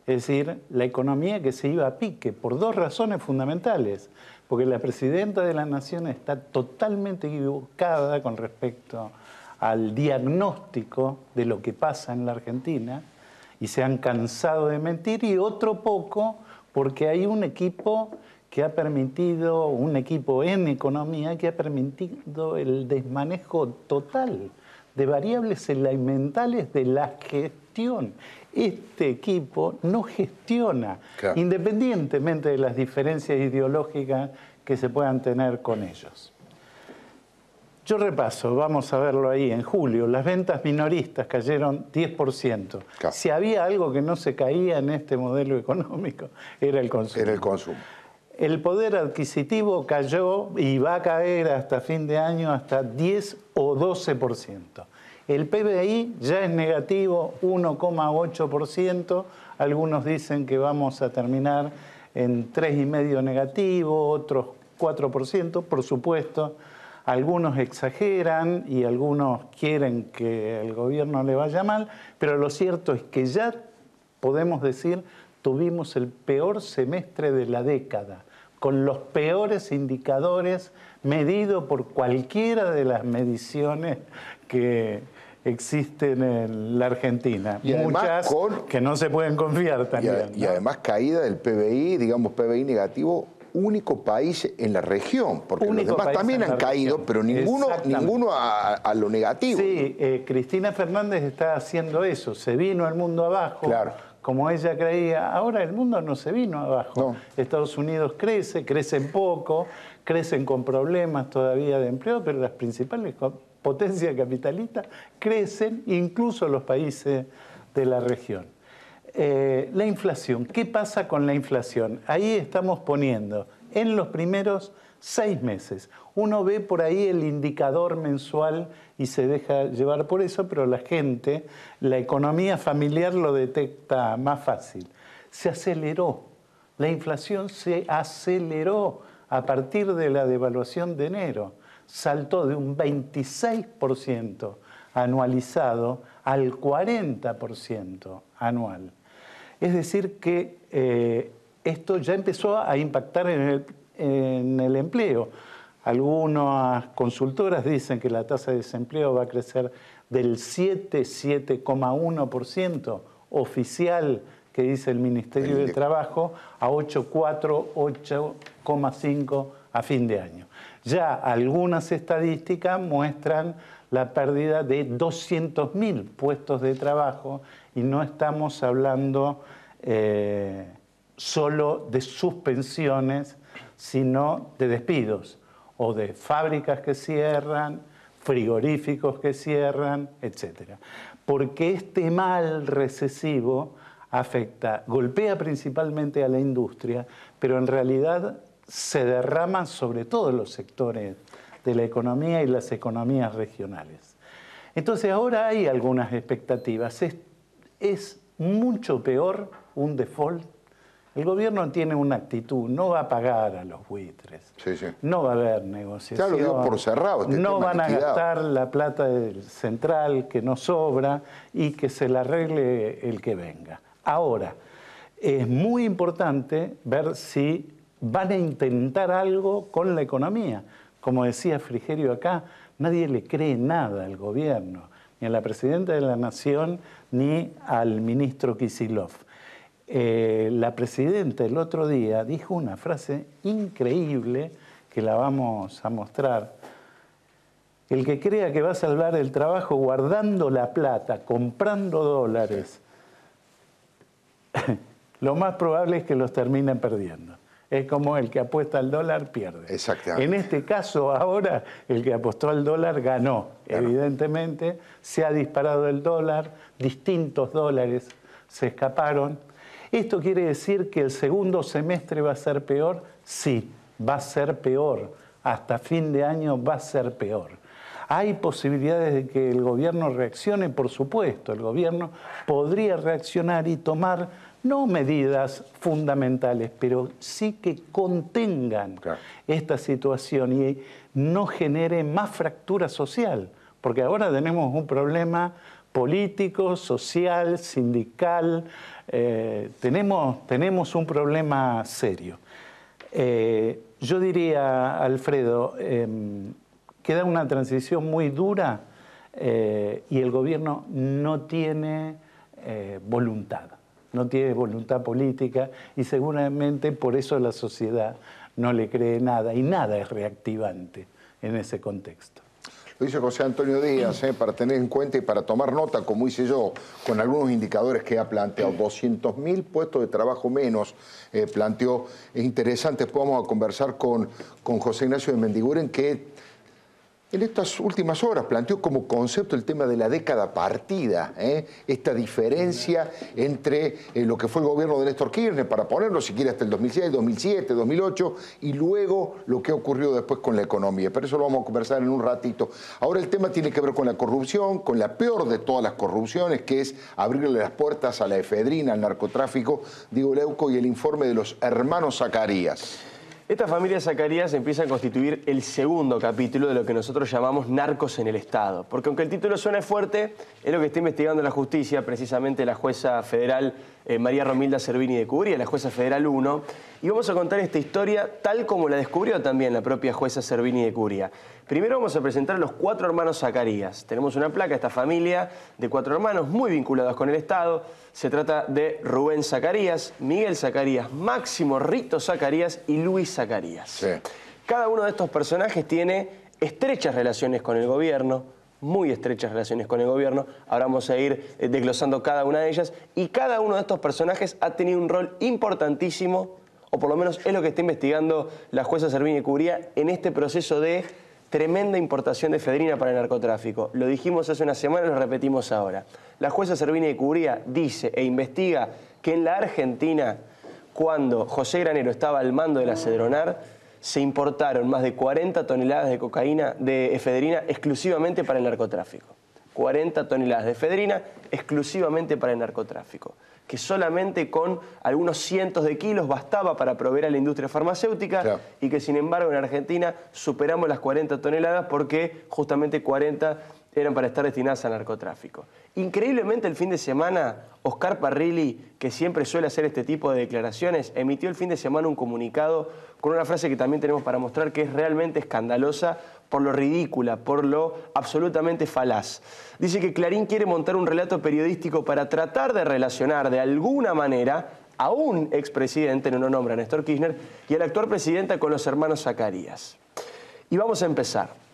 es decir, la economía que se iba a pique por dos razones fundamentales, porque la presidenta de la Nación está totalmente equivocada con respecto al diagnóstico de lo que pasa en la Argentina y se han cansado de mentir, y otro poco porque hay un equipo que ha permitido, un equipo en economía que ha permitido el desmanejo total de variables elementales de la gestión. Este equipo no gestiona, claro, independientemente de las diferencias ideológicas que se puedan tener con ellos. Yo repaso, vamos a verlo ahí, en julio, las ventas minoristas cayeron 10%. Claro. Si había algo que no se caía en este modelo económico, era el consumo. Era el consumo. El poder adquisitivo cayó y va a caer hasta fin de año hasta 10 o 12%. El PBI ya es negativo, 1,8%. Algunos dicen que vamos a terminar en 3,5% negativo, otros 4%, por supuesto. Algunos exageran y algunos quieren que el gobierno le vaya mal, pero lo cierto es que ya podemos decir tuvimos el peor semestre de la década, con los peores indicadores medidos por cualquiera de las mediciones que existen en la Argentina. Y muchas que no se pueden confiar también. Y además caída del PBI, digamos PBI negativo, único país en la región, porque único los demás también han caído, pero ninguno a lo negativo. Sí, Cristina Fernández está haciendo eso, se vino el mundo abajo, claro, como ella creía. Ahora el mundo no se vino abajo. No. Estados Unidos crecen poco, crecen con problemas todavía de empleo, pero las principales potencias capitalistas crecen, incluso los países de la región. La inflación, ¿qué pasa con la inflación? Ahí estamos poniendo en los primeros 6 meses. Uno ve por ahí el indicador mensual y se deja llevar por eso, pero la gente, la economía familiar lo detecta más fácil. Se aceleró, la inflación se aceleró a partir de la devaluación de enero. Saltó de un 26% anualizado al 40% anual. Es decir que esto ya empezó a impactar en el empleo. Algunas consultoras dicen que la tasa de desempleo va a crecer del 7,1% oficial que dice el Ministerio de Trabajo a 8,4, 8,5 a fin de año. Ya algunas estadísticas muestran la pérdida de 200.000 puestos de trabajo y no estamos hablando solo de suspensiones, sino de despidos o de fábricas que cierran, frigoríficos que cierran, etc. Porque este mal recesivo golpea principalmente a la industria, pero en realidad se derrama sobre todos los sectores de la economía y las economías regionales. Entonces ahora hay algunas expectativas. Es mucho peor un default. El gobierno tiene una actitud, no va a pagar a los buitres, no va a haber negociación, ya lo dio por cerrado, no van a gastar la plata del central que no sobra y que se la arregle el que venga. Ahora, es muy importante ver si van a intentar algo con la economía. Como decía Frigerio acá, nadie le cree nada al gobierno, ni a la presidenta de la Nación, ni al ministro Kicillof. La presidenta el otro día dijo una frase increíble que la vamos a mostrar. El que crea que va a salvar el trabajo guardando la plata, comprando dólares, lo más probable es que los terminen perdiendo. Es como el que apuesta al dólar pierde. Exactamente. En este caso ahora el que apostó al dólar ganó. Claro. Evidentemente se ha disparado el dólar, distintos dólares se escaparon. ¿Esto quiere decir que el segundo semestre va a ser peor? Sí, va a ser peor. Hasta fin de año va a ser peor. ¿Hay posibilidades de que el gobierno reaccione? Por supuesto, el gobierno podría reaccionar y tomar no medidas fundamentales, pero sí que contengan esta situación y no genere más fractura social, porque ahora tenemos un problema político, social, sindical, tenemos un problema serio. Yo diría, Alfredo, queda una transición muy dura y el gobierno no tiene voluntad. No tiene voluntad política y seguramente por eso la sociedad no le cree nada y nada es reactivante en ese contexto. Lo dice José Antonio Díaz, para tener en cuenta y para tomar nota, como hice yo, con algunos indicadores que ha planteado. 200.000 puestos de trabajo menos planteó. Es interesante, después vamos a conversar con José Ignacio de Mendiguren, que en estas últimas horas planteó como concepto el tema de la década partida, esta diferencia entre lo que fue el gobierno de Néstor Kirchner, para ponerlo si quiere hasta el 2006, 2007, 2008, y luego lo que ocurrió después con la economía. Pero eso lo vamos a conversar en un ratito. Ahora el tema tiene que ver con la corrupción, con la peor de todas las corrupciones, que es abrirle las puertas a la efedrina, al narcotráfico, Diego Leuco, y el informe de los hermanos Zacarías. Esta familia Zacarías empieza a constituir el segundo capítulo de lo que nosotros llamamos narcos en el Estado. Porque aunque el título suene fuerte, es lo que está investigando la justicia, precisamente la jueza federal María Romilda Servini de Cubría, la jueza federal 1. Y vamos a contar esta historia tal como la descubrió también la propia jueza Servini de Cubría. Primero vamos a presentar a los 4 hermanos Zacarías. Tenemos una placa, esta familia de 4 hermanos muy vinculados con el Estado. Se trata de Rubén Zacarías, Miguel Zacarías, Máximo Rito Zacarías y Luis Zacarías. Sí. Cada uno de estos personajes tiene estrechas relaciones con el gobierno, muy estrechas relaciones con el gobierno. Ahora vamos a ir desglosando cada una de ellas. Y cada uno de estos personajes ha tenido un rol importantísimo, o por lo menos es lo que está investigando la jueza Servini de Cubría en este proceso de tremenda importación de efedrina para el narcotráfico. Lo dijimos hace unas semanas, lo repetimos ahora. La jueza Servini de Cubría dice e investiga que en la Argentina, cuando José Granero estaba al mando de la Cedronar, se importaron más de 40 toneladas de cocaína, de efedrina, exclusivamente para el narcotráfico. 40 toneladas de efedrina exclusivamente para el narcotráfico, que solamente con algunos cientos de kilos bastaba para proveer a la industria farmacéutica, claro, y que sin embargo en Argentina superamos las 40 toneladas porque justamente 40 eran para estar destinadas al narcotráfico. Increíblemente el fin de semana, Oscar Parrilli, que siempre suele hacer este tipo de declaraciones, emitió el fin de semana un comunicado con una frase que también tenemos para mostrar que es realmente escandalosa por lo ridícula, por lo absolutamente falaz. Dice que Clarín quiere montar un relato periodístico para tratar de relacionar de alguna manera a un expresidente, no lo nombra Néstor Kirchner, y a la actual presidenta con los hermanos Zacarías. Y vamos a empezar.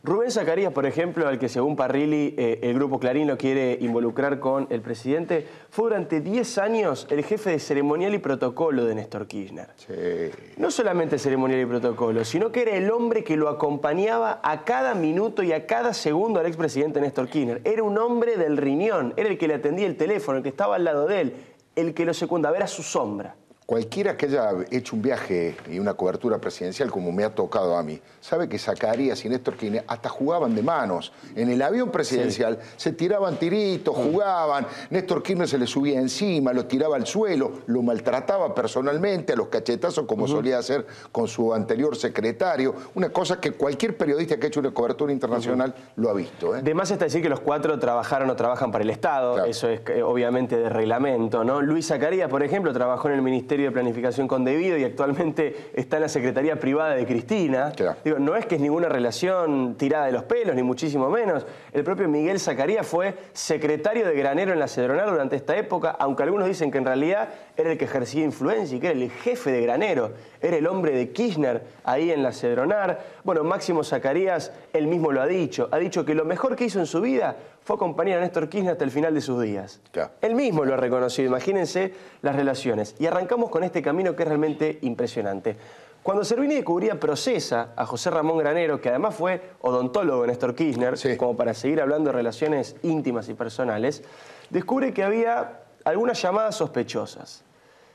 Rubén Zacarías, por ejemplo, al que según Parrilli el grupo Clarín lo quiere involucrar con el presidente, fue durante 10 años el jefe de ceremonial y protocolo de Néstor Kirchner. Sí. No solamente ceremonial y protocolo, sino que era el hombre que lo acompañaba a cada minuto y a cada segundo al expresidente Néstor Kirchner. Era un hombre del riñón, era el que le atendía el teléfono, el que estaba al lado de él, el que lo secundaba, era su sombra. Cualquiera que haya hecho un viaje y una cobertura presidencial como me ha tocado a mí, sabe que Zacarías y Néstor Kirchner hasta jugaban de manos. En el avión presidencial se tiraban tiritos, jugaban, Néstor Kirchner se le subía encima, lo tiraba al suelo, lo maltrataba personalmente a los cachetazos como solía hacer con su anterior secretario. Una cosa que cualquier periodista que ha hecho una cobertura internacional lo ha visto. De más está decir que los cuatro trabajaron o trabajan para el Estado, claro, eso es obviamente de reglamento, ¿no? Luis Zacarías, por ejemplo, trabajó en el Ministerio de Planificación con Debido y actualmente está en la Secretaría Privada de Cristina. Claro. Digo, no es que es ninguna relación tirada de los pelos, ni muchísimo menos. El propio Miguel Zacarías fue secretario de Granero en la Cedronar durante esta época, aunque algunos dicen que en realidad era el que ejercía influencia y que era el jefe de Granero, era el hombre de Kirchner ahí en la Cedronar. Bueno, Máximo Zacarías, él mismo lo ha dicho que lo mejor que hizo en su vida fue acompañar a Néstor Kirchner hasta el final de sus días. Claro. Él mismo lo ha reconocido, imagínense las relaciones. Y arrancamos con este camino que es realmente impresionante. Cuando Servini de Cubría procesa a José Ramón Granero, que además fue odontólogo de Néstor Kirchner, sí, como para seguir hablando de relaciones íntimas y personales, descubre que había algunas llamadas sospechosas.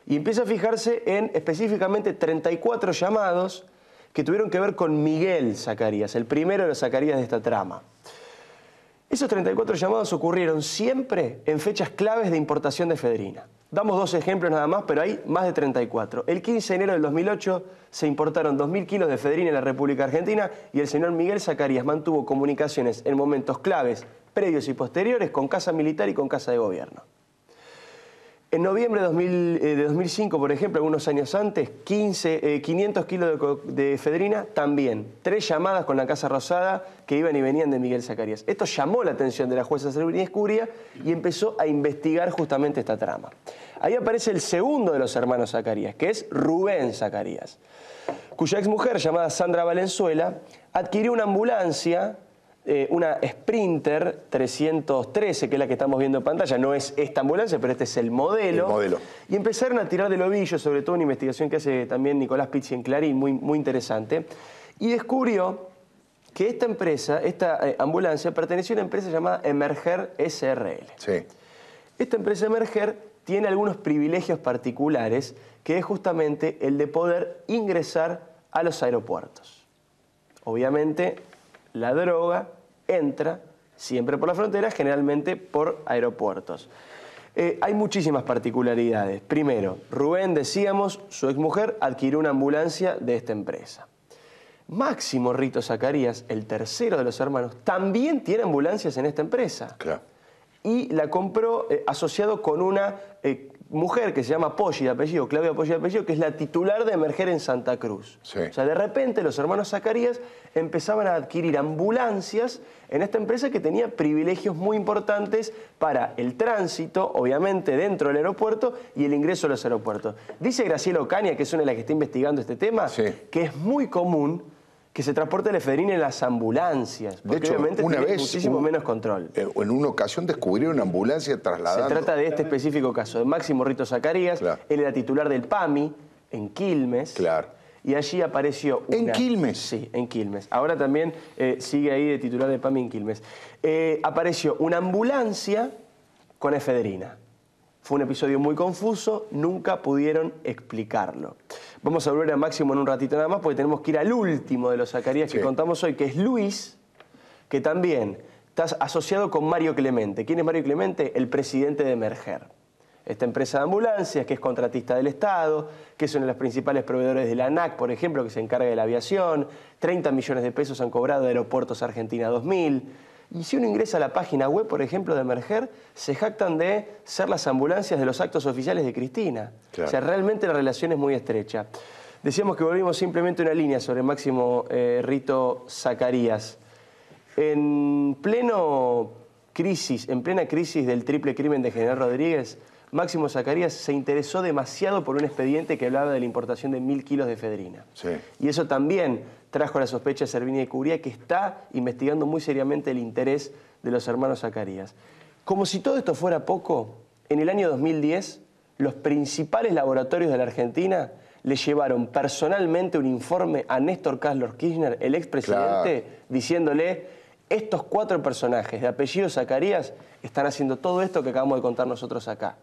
Y empieza a fijarse en específicamente 34 llamados que tuvieron que ver con Miguel Zacarías, el primero de los Zacarías de esta trama. Esos 34 llamados ocurrieron siempre en fechas claves de importación de efedrina. Damos 2 ejemplos nada más, pero hay más de 34. El 15 de enero del 2008 se importaron 2.000 kilos de efedrina en la República Argentina y el señor Miguel Zacarías mantuvo comunicaciones en momentos claves, previos y posteriores, con Casa Militar y con Casa de Gobierno. En noviembre de 2005, por ejemplo, algunos años antes, 500 kilos de efedrina, también. 3 llamadas con la Casa Rosada que iban y venían de Miguel Zacarías. Esto llamó la atención de la jueza Servini de Cubría y empezó a investigar justamente esta trama. Ahí aparece el segundo de los hermanos Zacarías, que es Rubén Zacarías, cuya exmujer, llamada Sandra Valenzuela, adquirió una ambulancia, una Sprinter 313, que es la que estamos viendo en pantalla. No es esta ambulancia, pero este es el modelo. Y empezaron a tirar del ovillo, sobre todo una investigación que hace también Nicolás Pizzi en Clarín, muy interesante. Y descubrió que esta empresa, esta ambulancia, pertenecía a una empresa llamada Emerger SRL. Sí. Esta empresa Emerger tiene algunos privilegios particulares, que es justamente el de poder ingresar a los aeropuertos. Obviamente, la droga entra siempre por la frontera, generalmente por aeropuertos. Hay muchísimas particularidades. Primero, Rubén, decíamos, su exmujer adquirió una ambulancia de esta empresa. Máximo Rito Zacarías, el tercero de los hermanos, también tiene ambulancias en esta empresa. Claro. Y la compró asociado con una mujer que se llama Poggi de apellido, Claudia Poggi de apellido, que es la titular de Emerger en Santa Cruz. Sí. O sea, de repente los hermanos Zacarías empezaban a adquirir ambulancias en esta empresa que tenía privilegios muy importantes para el tránsito, obviamente dentro del aeropuerto, y el ingreso a los aeropuertos. Dice Graciela Ocaña, que es una de las que está investigando este tema, sí, que es muy común que se transporte la efedrina en las ambulancias, porque de hecho, obviamente una vez muchísimo menos control. En una ocasión descubrieron una ambulancia trasladando. Se trata de este específico caso, de Máximo Rito Zacarías. Claro. Él era titular del PAMI en Quilmes. Claro. Y allí apareció una... ¿En Quilmes? Sí, en Quilmes. Ahora también sigue ahí de titular del PAMI en Quilmes. Apareció una ambulancia con efedrina. Fue un episodio muy confuso, nunca pudieron explicarlo. Vamos a volver a Máximo en un ratito nada más, porque tenemos que ir al último de los Zacarías que contamos hoy, que es Luis, que también estás asociado con Mario Clemente. ¿Quién es Mario Clemente? El presidente de Merger. Esta empresa de ambulancias, que es contratista del Estado, que es uno de los principales proveedores de la ANAC, por ejemplo, que se encarga de la aviación. 30 millones de pesos han cobrado de Aeropuertos Argentina 2000. Y si uno ingresa a la página web, por ejemplo, de Merger, se jactan de ser las ambulancias de los actos oficiales de Cristina. Claro. O sea, realmente la relación es muy estrecha. Decíamos que volvimos simplemente una línea sobre Máximo Rito Zacarías. En plena crisis del triple crimen de General Rodríguez, Máximo Zacarías se interesó demasiado por un expediente que hablaba de la importación de 1000 kilos de efedrina. Sí. Y eso también trajo la sospecha de Servini de Cubría, que está investigando muy seriamente el interés de los hermanos Zacarías. Como si todo esto fuera poco, en el año 2010, los principales laboratorios de la Argentina le llevaron personalmente un informe a Néstor Carlos Kirchner, el expresidente, claro, diciéndole: estos 4 personajes de apellido Zacarías están haciendo todo esto que acabamos de contar nosotros acá.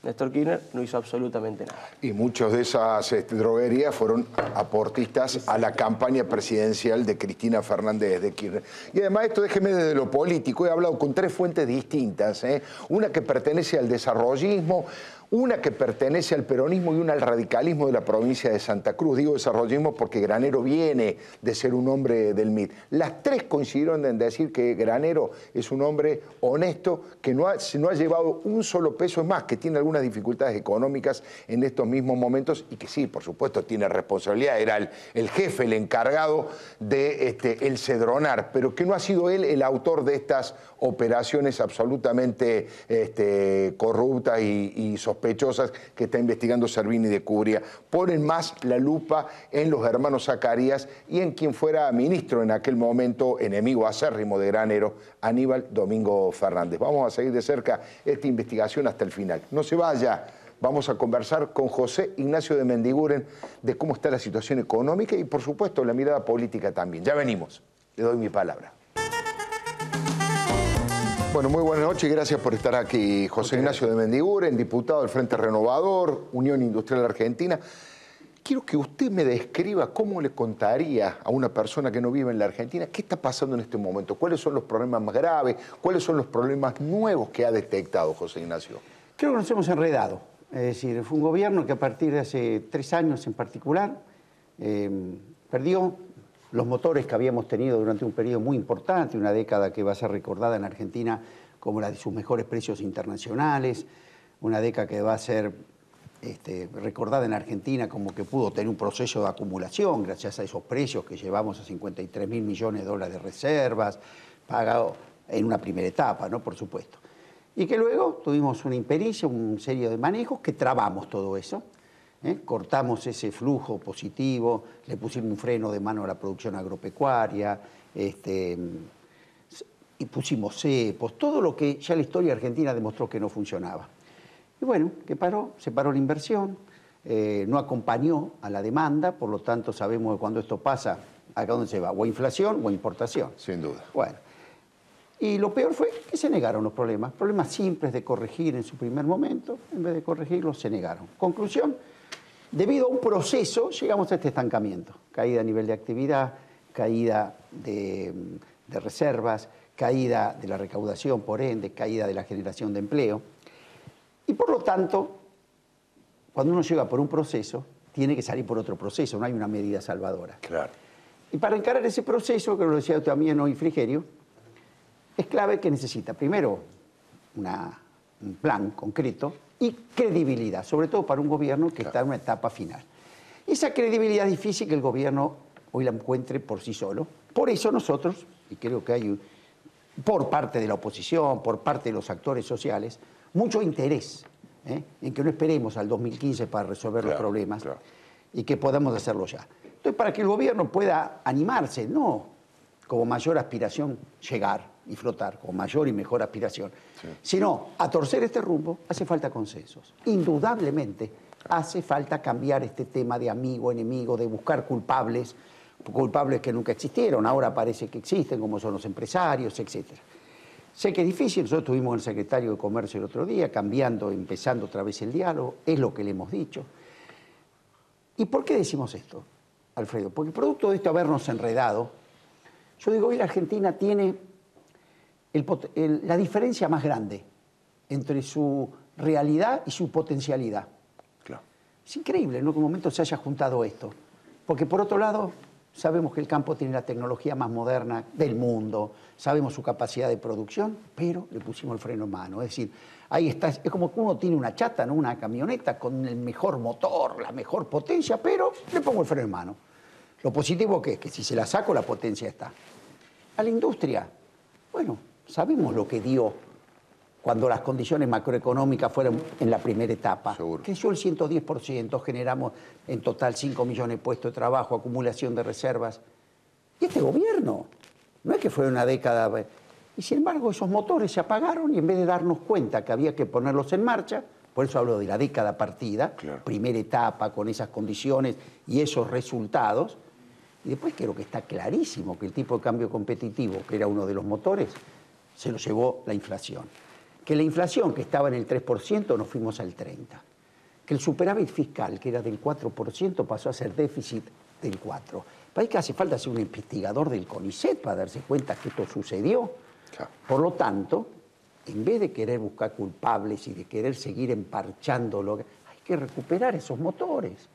Néstor Kirchner no hizo absolutamente nada. Y muchos de esas droguerías fueron aportistas a la campaña presidencial de Cristina Fernández de Kirchner. Y además esto, déjeme desde lo político, he hablado con 3 fuentes distintas, una que pertenece al desarrollismo, una que pertenece al peronismo y una al radicalismo de la provincia de Santa Cruz. Digo desarrollismo porque Granero viene de ser un hombre del MIT. Las 3 coincidieron en decir que Granero es un hombre honesto, que no ha llevado un solo peso, es más, que tiene algunas dificultades económicas en estos mismos momentos y que sí, por supuesto, tiene responsabilidad. Era el jefe, el encargado de el Cedronar, pero que no ha sido él el autor de estas operaciones absolutamente corruptas y sospechosas que está investigando Servini de Cubría. Ponen más la lupa en los hermanos Zacarías y en quien fuera ministro en aquel momento, enemigo acérrimo de Granero, Aníbal Domingo Fernández. Vamos a seguir de cerca esta investigación hasta el final. No se vaya. Vamos a conversar con José Ignacio de Mendiguren de cómo está la situación económica y, por supuesto, la mirada política también. Ya venimos. Le doy mi palabra. Bueno, muy buenas noches y gracias por estar aquí. José Ignacio de Mendiguren, diputado del Frente Renovador, Unión Industrial Argentina. Quiero que usted me describa cómo le contaría a una persona que no vive en la Argentina qué está pasando en este momento, cuáles son los problemas más graves, cuáles son los problemas nuevos que ha detectado José Ignacio. Creo que nos hemos enredado. Es decir, fue un gobierno que a partir de hace 3 años en particular perdió los motores que habíamos tenido durante un periodo muy importante, una década que va a ser recordada en Argentina como la de sus mejores precios internacionales, una década que va a ser recordada en Argentina como que pudo tener un proceso de acumulación gracias a esos precios que llevamos a 53.000 millones de dólares de reservas, pagado en una primera etapa, ¿no? Por supuesto. Y que luego tuvimos una impericia, un serie de manejos que trabamos todo eso. Cortamos ese flujo positivo, le pusimos un freno de mano a la producción agropecuaria, y pusimos cepos, todo lo que ya la historia argentina demostró que no funcionaba. Y bueno, ¿qué paró? Se paró la inversión, no acompañó a la demanda, por lo tanto sabemos que cuando esto pasa, ¿a dónde se va? O inflación o importación. Sin duda. Bueno, y lo peor fue que se negaron los problemas simples de corregir en su primer momento, en vez de corregirlos, se negaron. Conclusión, debido a un proceso, llegamos a este estancamiento. Caída a nivel de actividad, caída de reservas, caída de la recaudación, por ende, caída de la generación de empleo. Y por lo tanto, cuando uno llega por un proceso, tiene que salir por otro proceso, no hay una medida salvadora. Claro. Y para encarar ese proceso, que lo decía también hoy Frigerio, es clave que necesita, primero, un plan concreto y credibilidad, sobre todo para un gobierno que está en una etapa final. Y esa credibilidad es difícil que el gobierno hoy la encuentre por sí solo. Por eso nosotros, y creo que hay por parte de la oposición, por parte de los actores sociales, mucho interés en que no esperemos al 2015 para resolver los problemas y que podamos hacerlo ya. Entonces, para que el gobierno pueda animarse, no como mayor aspiración llegar y flotar, con mayor y mejor aspiración, sino a torcer este rumbo, hace falta consensos. Indudablemente hace falta cambiar este tema de amigo, enemigo, de buscar culpables que nunca existieron, ahora parece que existen, como son los empresarios, etc. Sé que es difícil, nosotros tuvimos el secretario de Comercio el otro día, empezando otra vez el diálogo, es lo que le hemos dicho. ¿Y por qué decimos esto, Alfredo? Porque producto de esto habernos enredado, yo digo, hoy la Argentina tiene la diferencia más grande entre su realidad y su potencialidad. Claro. Es increíble, ¿no?, que en un momento se haya juntado esto. Porque por otro lado, sabemos que el campo tiene la tecnología más moderna del mundo, sabemos su capacidad de producción, pero le pusimos el freno en mano. Es decir, ahí está, es como que uno tiene una chata, ¿no?, una camioneta con el mejor motor, la mejor potencia, pero le pongo el freno en mano. Lo positivo que es que si se la saco, la potencia está. A la industria, bueno, sabemos lo que dio cuando las condiciones macroeconómicas fueron en la primera etapa. Seguro. Creció el 110%, generamos en total 5 millones de puestos de trabajo, acumulación de reservas. Y este gobierno, no es que fue una década... Y sin embargo, esos motores se apagaron y en vez de darnos cuenta que había que ponerlos en marcha, por eso hablo de la década partida, claro, primera etapa con esas condiciones y esos resultados. Y después creo que está clarísimo que el tipo de cambio competitivo, que era uno de los motores, se lo llevó la inflación. Que la inflación, que estaba en el 3%, nos fuimos al 30%. Que el superávit fiscal, que era del 4%, pasó a ser déficit del 4%. Parece que hace falta ser un investigador del CONICET para darse cuenta que esto sucedió. claro. Por lo tanto, en vez de querer buscar culpables y de querer seguir emparchándolo, hay que recuperar esos motores.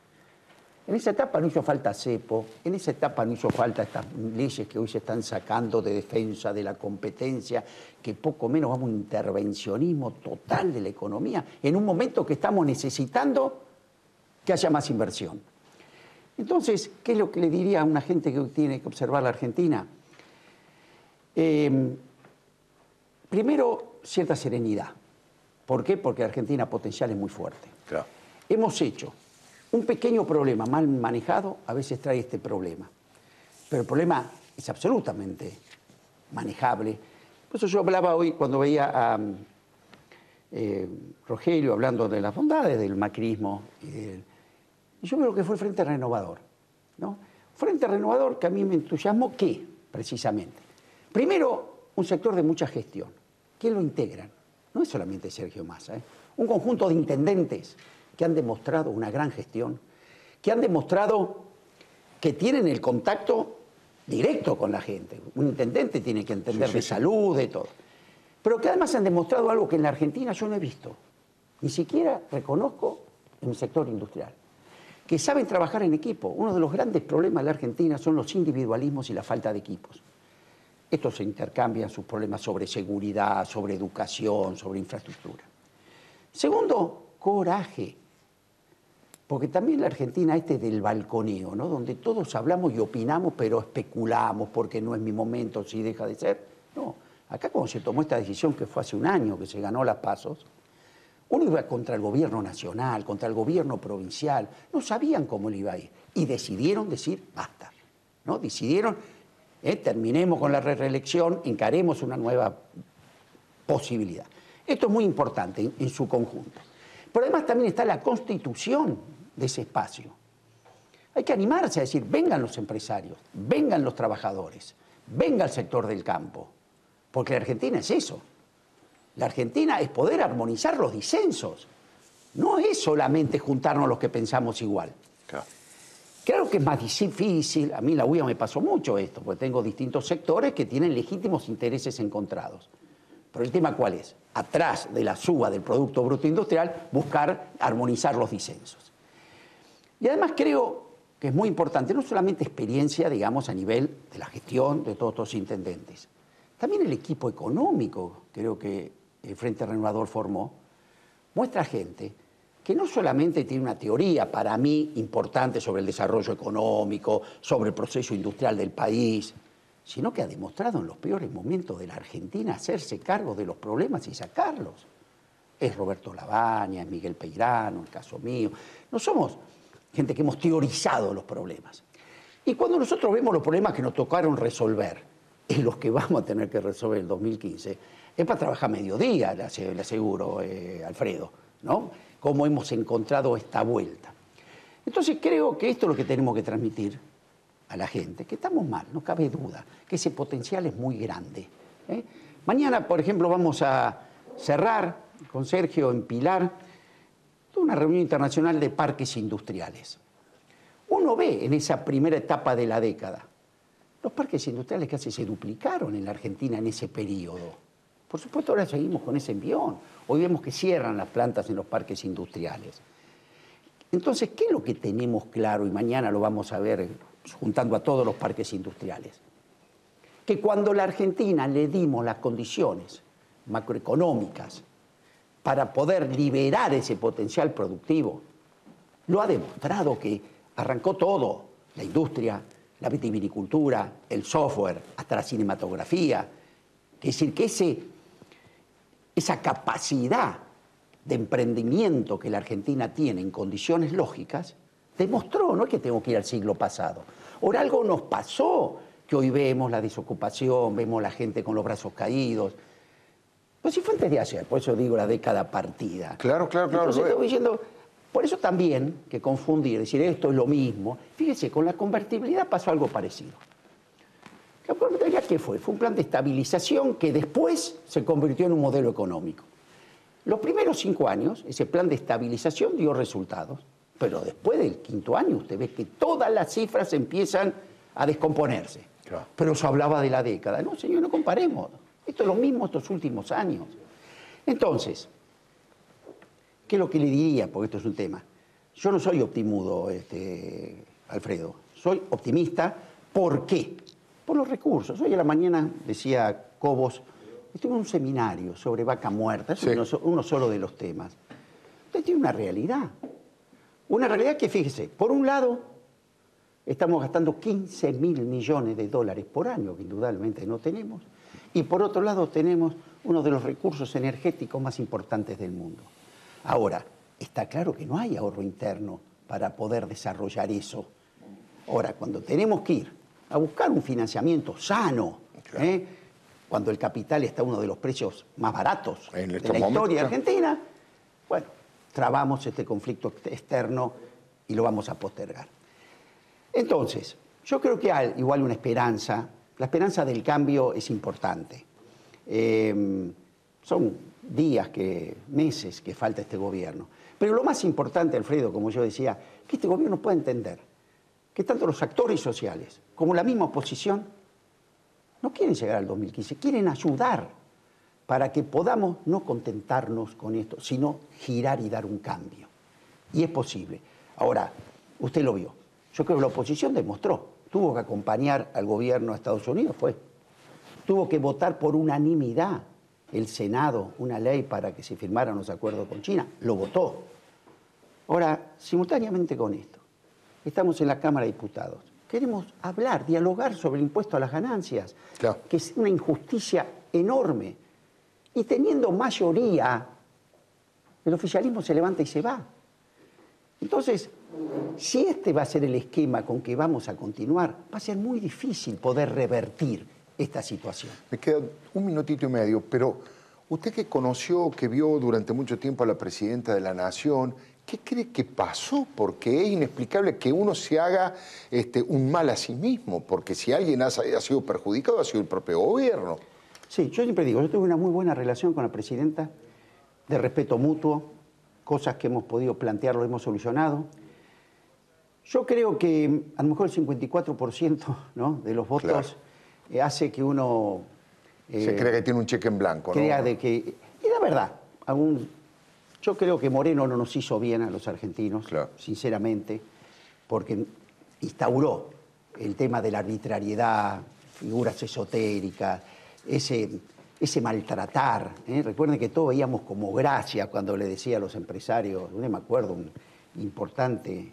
En esa etapa no hizo falta cepo, en esa etapa no hizo falta estas leyes que hoy se están sacando de defensa de la competencia, que poco menos vamos a un intervencionismo total de la economía, en un momento que estamos necesitando que haya más inversión. Entonces, ¿qué es lo que le diría a una gente que hoy tiene que observar la Argentina? Primero, cierta serenidad. ¿Por qué? Porque la Argentina potencial es muy fuerte. Claro. Hemos hecho un pequeño problema mal manejado, a veces trae este problema. Pero el problema es absolutamente manejable. Por eso yo hablaba hoy, cuando veía a Rogelio hablando de las bondades del macrismo, y yo veo que fue el Frente Renovador, ¿no? Frente Renovador que a mí me entusiasmó, ¿qué? Precisamente. Primero, un sector de mucha gestión. ¿Quién lo integran? No es solamente Sergio Massa, un conjunto de intendentes que han demostrado una gran gestión, que han demostrado que tienen el contacto directo con la gente. Un intendente tiene que entender de salud, de todo. Pero que además han demostrado algo que en la Argentina yo no he visto. Ni siquiera reconozco en el sector industrial. Que saben trabajar en equipo. Uno de los grandes problemas de la Argentina son los individualismos y la falta de equipos. Estos se intercambian sus problemas sobre seguridad, sobre educación, sobre infraestructura. Segundo, coraje. Porque también la Argentina del balconeo, ¿no?, donde todos hablamos y opinamos, pero especulamos porque no es mi momento, si deja de ser. No, acá cuando se tomó esta decisión, que fue hace un año que se ganó las PASOs, uno iba contra el gobierno nacional, contra el gobierno provincial, no sabían cómo le iba a ir. Y decidieron decir basta, ¿no? Decidieron, terminemos con la reelección, encaremos una nueva posibilidad. Esto es muy importante en su conjunto. Pero además también está la constitución de ese espacio. Hay que animarse a decir, vengan los empresarios, vengan los trabajadores, venga el sector del campo, porque la Argentina es eso. La Argentina es poder armonizar los disensos, no es solamente juntarnos los que pensamos igual. Claro que es más difícil, a mí en la UIA me pasó mucho esto, porque tengo distintos sectores que tienen legítimos intereses encontrados. Pero el tema ¿cuál es? Atrás de la suba del Producto Bruto Industrial, buscar armonizar los disensos. Y además creo que es muy importante, no solamente experiencia, digamos, a nivel de la gestión de todos estos intendentes, también el equipo económico, creo que el Frente Renovador formó, muestra gente que no solamente tiene una teoría, para mí, importante sobre el desarrollo económico, sobre el proceso industrial del país, sino que ha demostrado en los peores momentos de la Argentina hacerse cargo de los problemas y sacarlos. Es Roberto Lavagna, es Miguel Peirano, el caso mío. No somos gente que hemos teorizado los problemas. Y cuando nosotros vemos los problemas que nos tocaron resolver, en los que vamos a tener que resolver el 2015, es para trabajar mediodía, le aseguro, Alfredo, ¿no? Cómo hemos encontrado esta vuelta. Entonces creo que esto es lo que tenemos que transmitir a la gente, que estamos mal, no cabe duda, que ese potencial es muy grande. Mañana, por ejemplo, vamos a cerrar con Sergio en Pilar una reunión internacional de parques industriales. Uno ve en esa primera etapa de la década, los parques industriales casi se duplicaron en la Argentina en ese periodo. Por supuesto, ahora seguimos con ese envión. Hoy vemos que cierran las plantas en los parques industriales. Entonces, ¿qué es lo que tenemos claro? Y mañana lo vamos a ver juntando a todos los parques industriales. Que cuando la Argentina le dimos las condiciones macroeconómicas para poder liberar ese potencial productivo, lo ha demostrado que arrancó todo, la industria, la vitivinicultura, el software, hasta la cinematografía. Es decir, que esa capacidad de emprendimiento que la Argentina tiene en condiciones lógicas, demostró, no es que tengo que ir al siglo pasado. Ahora algo nos pasó, que hoy vemos la desocupación, vemos la gente con los brazos caídos. Pues si fue antes de ayer, por eso digo la década partida. Claro. Entonces estoy diciendo, por eso también que confundir, decir esto es lo mismo. Fíjese, con la convertibilidad pasó algo parecido. La convertibilidad, ¿qué fue? Fue un plan de estabilización que después se convirtió en un modelo económico. Los primeros 5 años, ese plan de estabilización dio resultados, pero después del 5.º año usted ve que todas las cifras empiezan a descomponerse. Claro. Pero eso hablaba de la década. No, señor, no comparemos. Esto es lo mismo estos últimos años. Entonces, ¿qué es lo que le diría? Porque esto es un tema. Yo no soy optimudo, Alfredo. Soy optimista. ¿Por qué? Por los recursos. Hoy a la mañana, decía Cobos, estuve en un seminario sobre vaca muerta. Es uno solo de los temas. Usted tiene una realidad. Una realidad que, fíjese, por un lado, estamos gastando 15.000 millones de dólares por año, que indudablemente no tenemos. Y por otro lado, tenemos uno de los recursos energéticos más importantes del mundo. Ahora, está claro que no hay ahorro interno para poder desarrollar eso. Ahora, cuando tenemos que ir a buscar un financiamiento sano, claro, cuando el capital está a uno de los precios más baratos de la historia argentina, bueno, trabamos este conflicto externo y lo vamos a postergar. Entonces, yo creo que hay igual una esperanza. La esperanza del cambio es importante. Son días, meses que falta este gobierno. Pero lo más importante, Alfredo, como yo decía, que este gobierno pueda entender que tanto los actores sociales como la misma oposición no quieren llegar al 2015, quieren ayudar para que podamos no contentarnos con esto, sino girar y dar un cambio. Y es posible. Ahora, usted lo vio. Yo creo que la oposición demostró. Tuvo que acompañar al gobierno de Estados Unidos, tuvo que votar por unanimidad el Senado una ley para que se firmaran los acuerdos con China, lo votó. Ahora, simultáneamente con esto, estamos en la Cámara de Diputados. Queremos hablar, dialogar sobre el impuesto a las ganancias, claro, que es una injusticia enorme. Y teniendo mayoría, el oficialismo se levanta y se va. Entonces, si este va a ser el esquema con que vamos a continuar, va a ser muy difícil poder revertir esta situación. Me queda 1 minutito y medio, pero usted que conoció, que vio durante mucho tiempo a la presidenta de la Nación, ¿qué cree que pasó? Porque es inexplicable que uno se haga un mal a sí mismo, porque si alguien ha sido perjudicado ha sido el propio gobierno. Sí, yo siempre digo, yo tuve una muy buena relación con la presidenta, de respeto mutuo, cosas que hemos podido plantear lo hemos solucionado. Yo creo que a lo mejor el 54%, ¿no?, de los votos, claro, hace que uno... se cree que tiene un cheque en blanco, ¿no? Crea de que... Y la verdad, yo creo que Moreno no nos hizo bien a los argentinos, claro, sinceramente, porque instauró el tema de la arbitrariedad, figuras esotéricas, ese maltratar. Recuerden que todos veíamos como gracia cuando le decía a los empresarios, no me acuerdo, un importante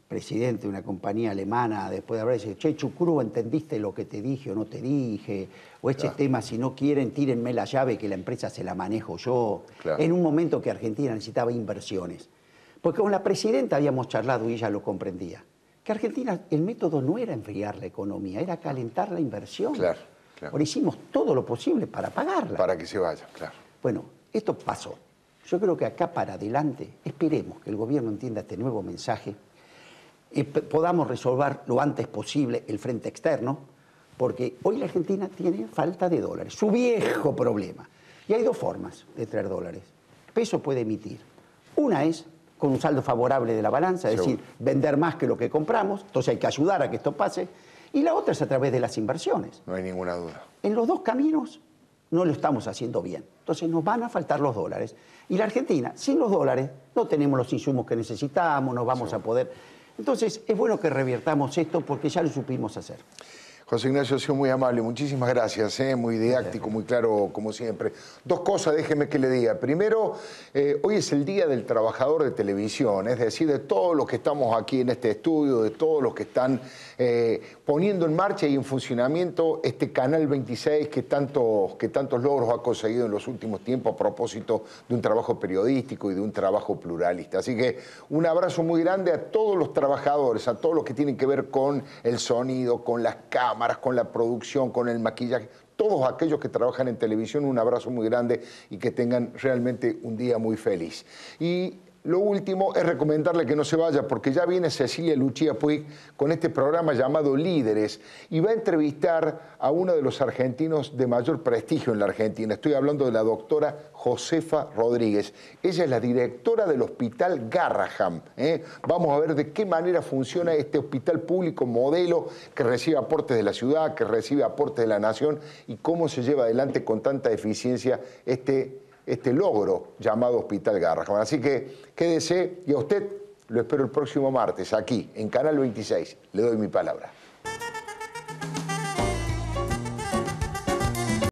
presidente de una compañía alemana, después de haber dicho, che, Chucrú, ¿entendiste lo que te dije o no te dije? O este tema, si no quieren, tírenme la llave que la empresa se la manejo yo. Claro. En un momento que Argentina necesitaba inversiones. Porque con la presidenta habíamos charlado y ella lo comprendía. Que Argentina, el método no era enfriar la economía, era calentar la inversión. Claro, claro. Ahora hicimos todo lo posible para pagarla. Para que se vaya, claro. Bueno, esto pasó. Yo creo que acá para adelante, esperemos que el gobierno entienda este nuevo mensaje, podamos resolver lo antes posible el frente externo, porque hoy la Argentina tiene falta de dólares, su viejo problema. Y hay 2 formas de traer dólares. Peso puede emitir. Una es con un saldo favorable de la balanza, es decir, vender más que lo que compramos, entonces hay que ayudar a que esto pase. Y la otra es a través de las inversiones. No hay ninguna duda. En los 2 caminos no lo estamos haciendo bien. Entonces nos van a faltar los dólares. Y la Argentina, sin los dólares, no tenemos los insumos que necesitamos, no vamos a poder. Entonces es bueno que reviertamos esto porque ya lo supimos hacer. José Ignacio, ha sido muy amable, muchísimas gracias, muy didáctico, muy claro como siempre. Dos cosas, déjeme que le diga. Primero, hoy es el Día del Trabajador de Televisión, es decir, de todos los que estamos aquí en este estudio, de todos los que están poniendo en marcha y en funcionamiento este Canal 26 que tantos logros ha conseguido en los últimos tiempos a propósito de un trabajo periodístico y de un trabajo pluralista. Así que un abrazo muy grande a todos los trabajadores, a todos los que tienen que ver con el sonido, con las cámaras, con la producción, con el maquillaje, todos aquellos que trabajan en televisión, un abrazo muy grande y que tengan realmente un día muy feliz. Y lo último es recomendarle que no se vaya porque ya viene Cecilia Lucía Puig con este programa llamado Líderes y va a entrevistar a uno de los argentinos de mayor prestigio en la Argentina. Estoy hablando de la doctora Josefa Rodríguez. Ella es la directora del Hospital Garrahan. Vamos a ver de qué manera funciona este hospital público modelo que recibe aportes de la ciudad, que recibe aportes de la nación y cómo se lleva adelante con tanta eficiencia este logro llamado Hospital Garrahan. Así que quédese y a usted lo espero el próximo martes aquí en Canal 26. Le doy mi palabra.